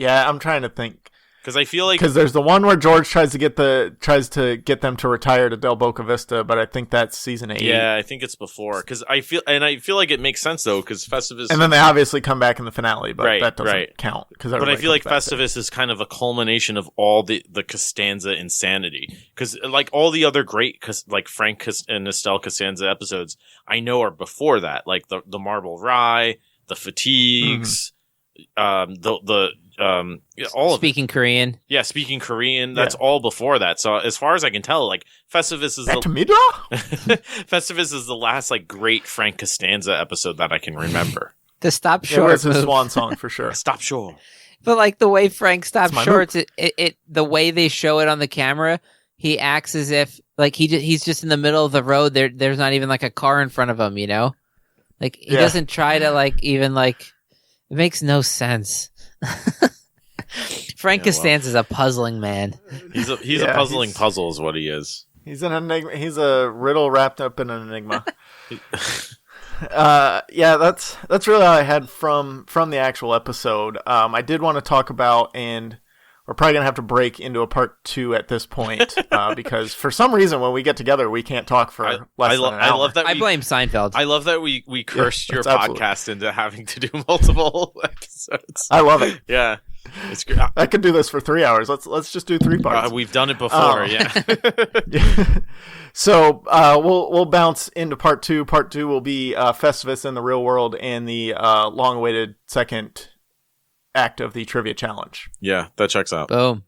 I'm trying to think. Because I feel like Because there's the one where George tries to get them to retire to Del Boca Vista, but I think that's season 8. yeah, I think it's before. Because I feel like it makes sense though, because Festivus. And then they obviously come back in the finale, but Right, that doesn't right. count. But I feel like Festivus is kind of a culmination of all the Costanza insanity. Because like all the other great, like Frank and Estelle Costanza episodes, I know are before that, like the Marble Rye, the Fatigues, all of Speaking Korean. Yeah, speaking Korean. That's all before that. So as far as I can tell, like Festivus is Festivus is the last like great Frank Costanza episode that I can remember. The stop Yeah, short it's his move. swan song for sure. Stop short. But like the way Frank stops my shorts, it the way they show it on the camera, he acts as if like he's just in the middle of the road. There's not even like a car in front of him, you know? Like he doesn't try to like even like it makes no sense. Frank Costanza's a puzzling man. He's a puzzling puzzle is what he is. He's an enigma. He's a riddle wrapped up in an enigma. That's really all I had from the actual episode. I did want to talk about, and we're probably gonna have to break into a part 2 at this point because for some reason when we get together we can't talk for less than an hour. I love that. I blame Seinfeld. I love that we cursed your absolutely. podcast into having to do multiple episodes. I love it. Yeah, it's great. I could do this for 3 hours. Let's just do 3 parts. We've done it before. Yeah. So we'll bounce into part 2. Part 2 will be Festivus in the real world and the long-awaited second act of the trivia challenge. Yeah, that checks out. Boom.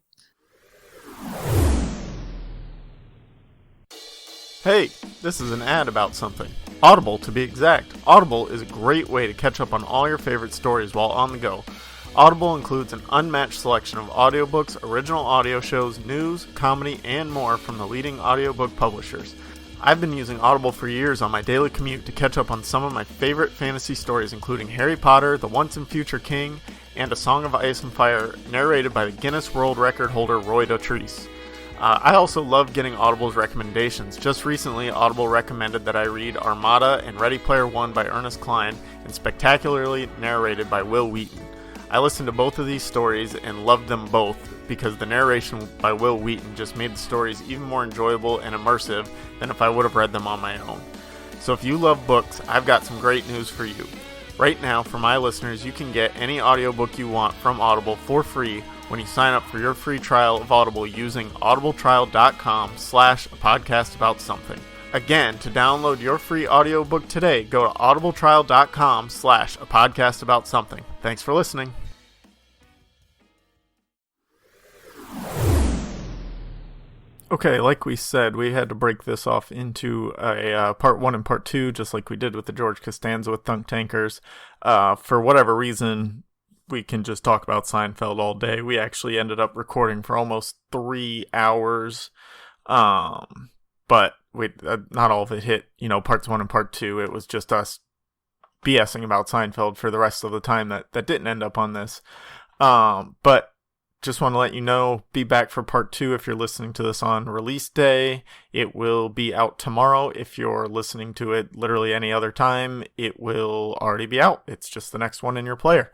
Hey, this is an ad about something. Audible, to be exact. Audible is a great way to catch up on all your favorite stories while on the go. Audible includes an unmatched selection of audiobooks, original audio shows, news, comedy, and more from the leading audiobook publishers. I've been using Audible for years on my daily commute to catch up on some of my favorite fantasy stories, including Harry Potter, The Once and Future King, and A Song of Ice and Fire, narrated by the Guinness World Record holder Roy Dotrice. I also love getting Audible's recommendations. Just recently, Audible recommended that I read Armada and Ready Player One by Ernest Cline, and Spectacularly narrated by Will Wheaton. I listened to both of these stories and loved them both because the narration by Will Wheaton just made the stories even more enjoyable and immersive than if I would have read them on my own. So if you love books, I've got some great news for you. Right now, for my listeners, you can get any audiobook you want from Audible for free when you sign up for your free trial of Audible using audibletrial.com/a-podcast-about-something. Again, to download your free audiobook today, go to audibletrial.com/a-podcast-about-something. Thanks for listening. Okay, like we said, we had to break this off into a part 1 and part 2, just like we did with the George Costanza with Thunk Tankers. For whatever reason, we can just talk about Seinfeld all day. We actually ended up recording for almost 3 hours. but not all of it hit, parts 1 and part 2. It was just us BSing about Seinfeld for the rest of the time that didn't end up on this. But just want to let you know, be back for part 2 if you're listening to this on release day. It will be out tomorrow. If you're listening to it literally any other time, it will already be out. It's just the next one in your player.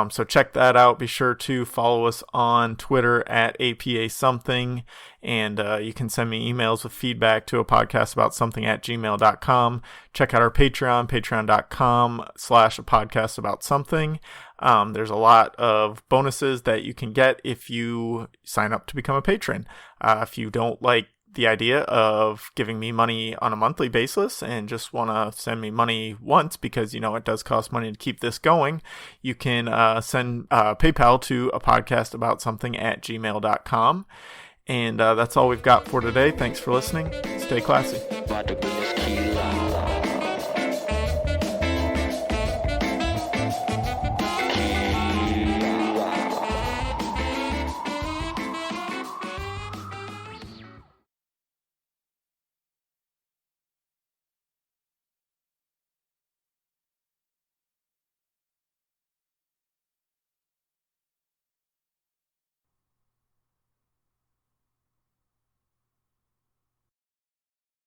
So check that out. Be sure to follow us on Twitter at APA something. And you can send me emails with feedback to a podcast about something at gmail.com. Check out our Patreon, patreon.com/a podcast about something. There's a lot of bonuses that you can get if you sign up to become a patron. If you don't like the idea of giving me money on a monthly basis and just want to send me money once because, it does cost money to keep this going, you can send PayPal to a podcast about something at gmail.com. And that's all we've got for today. Thanks for listening. Stay classy.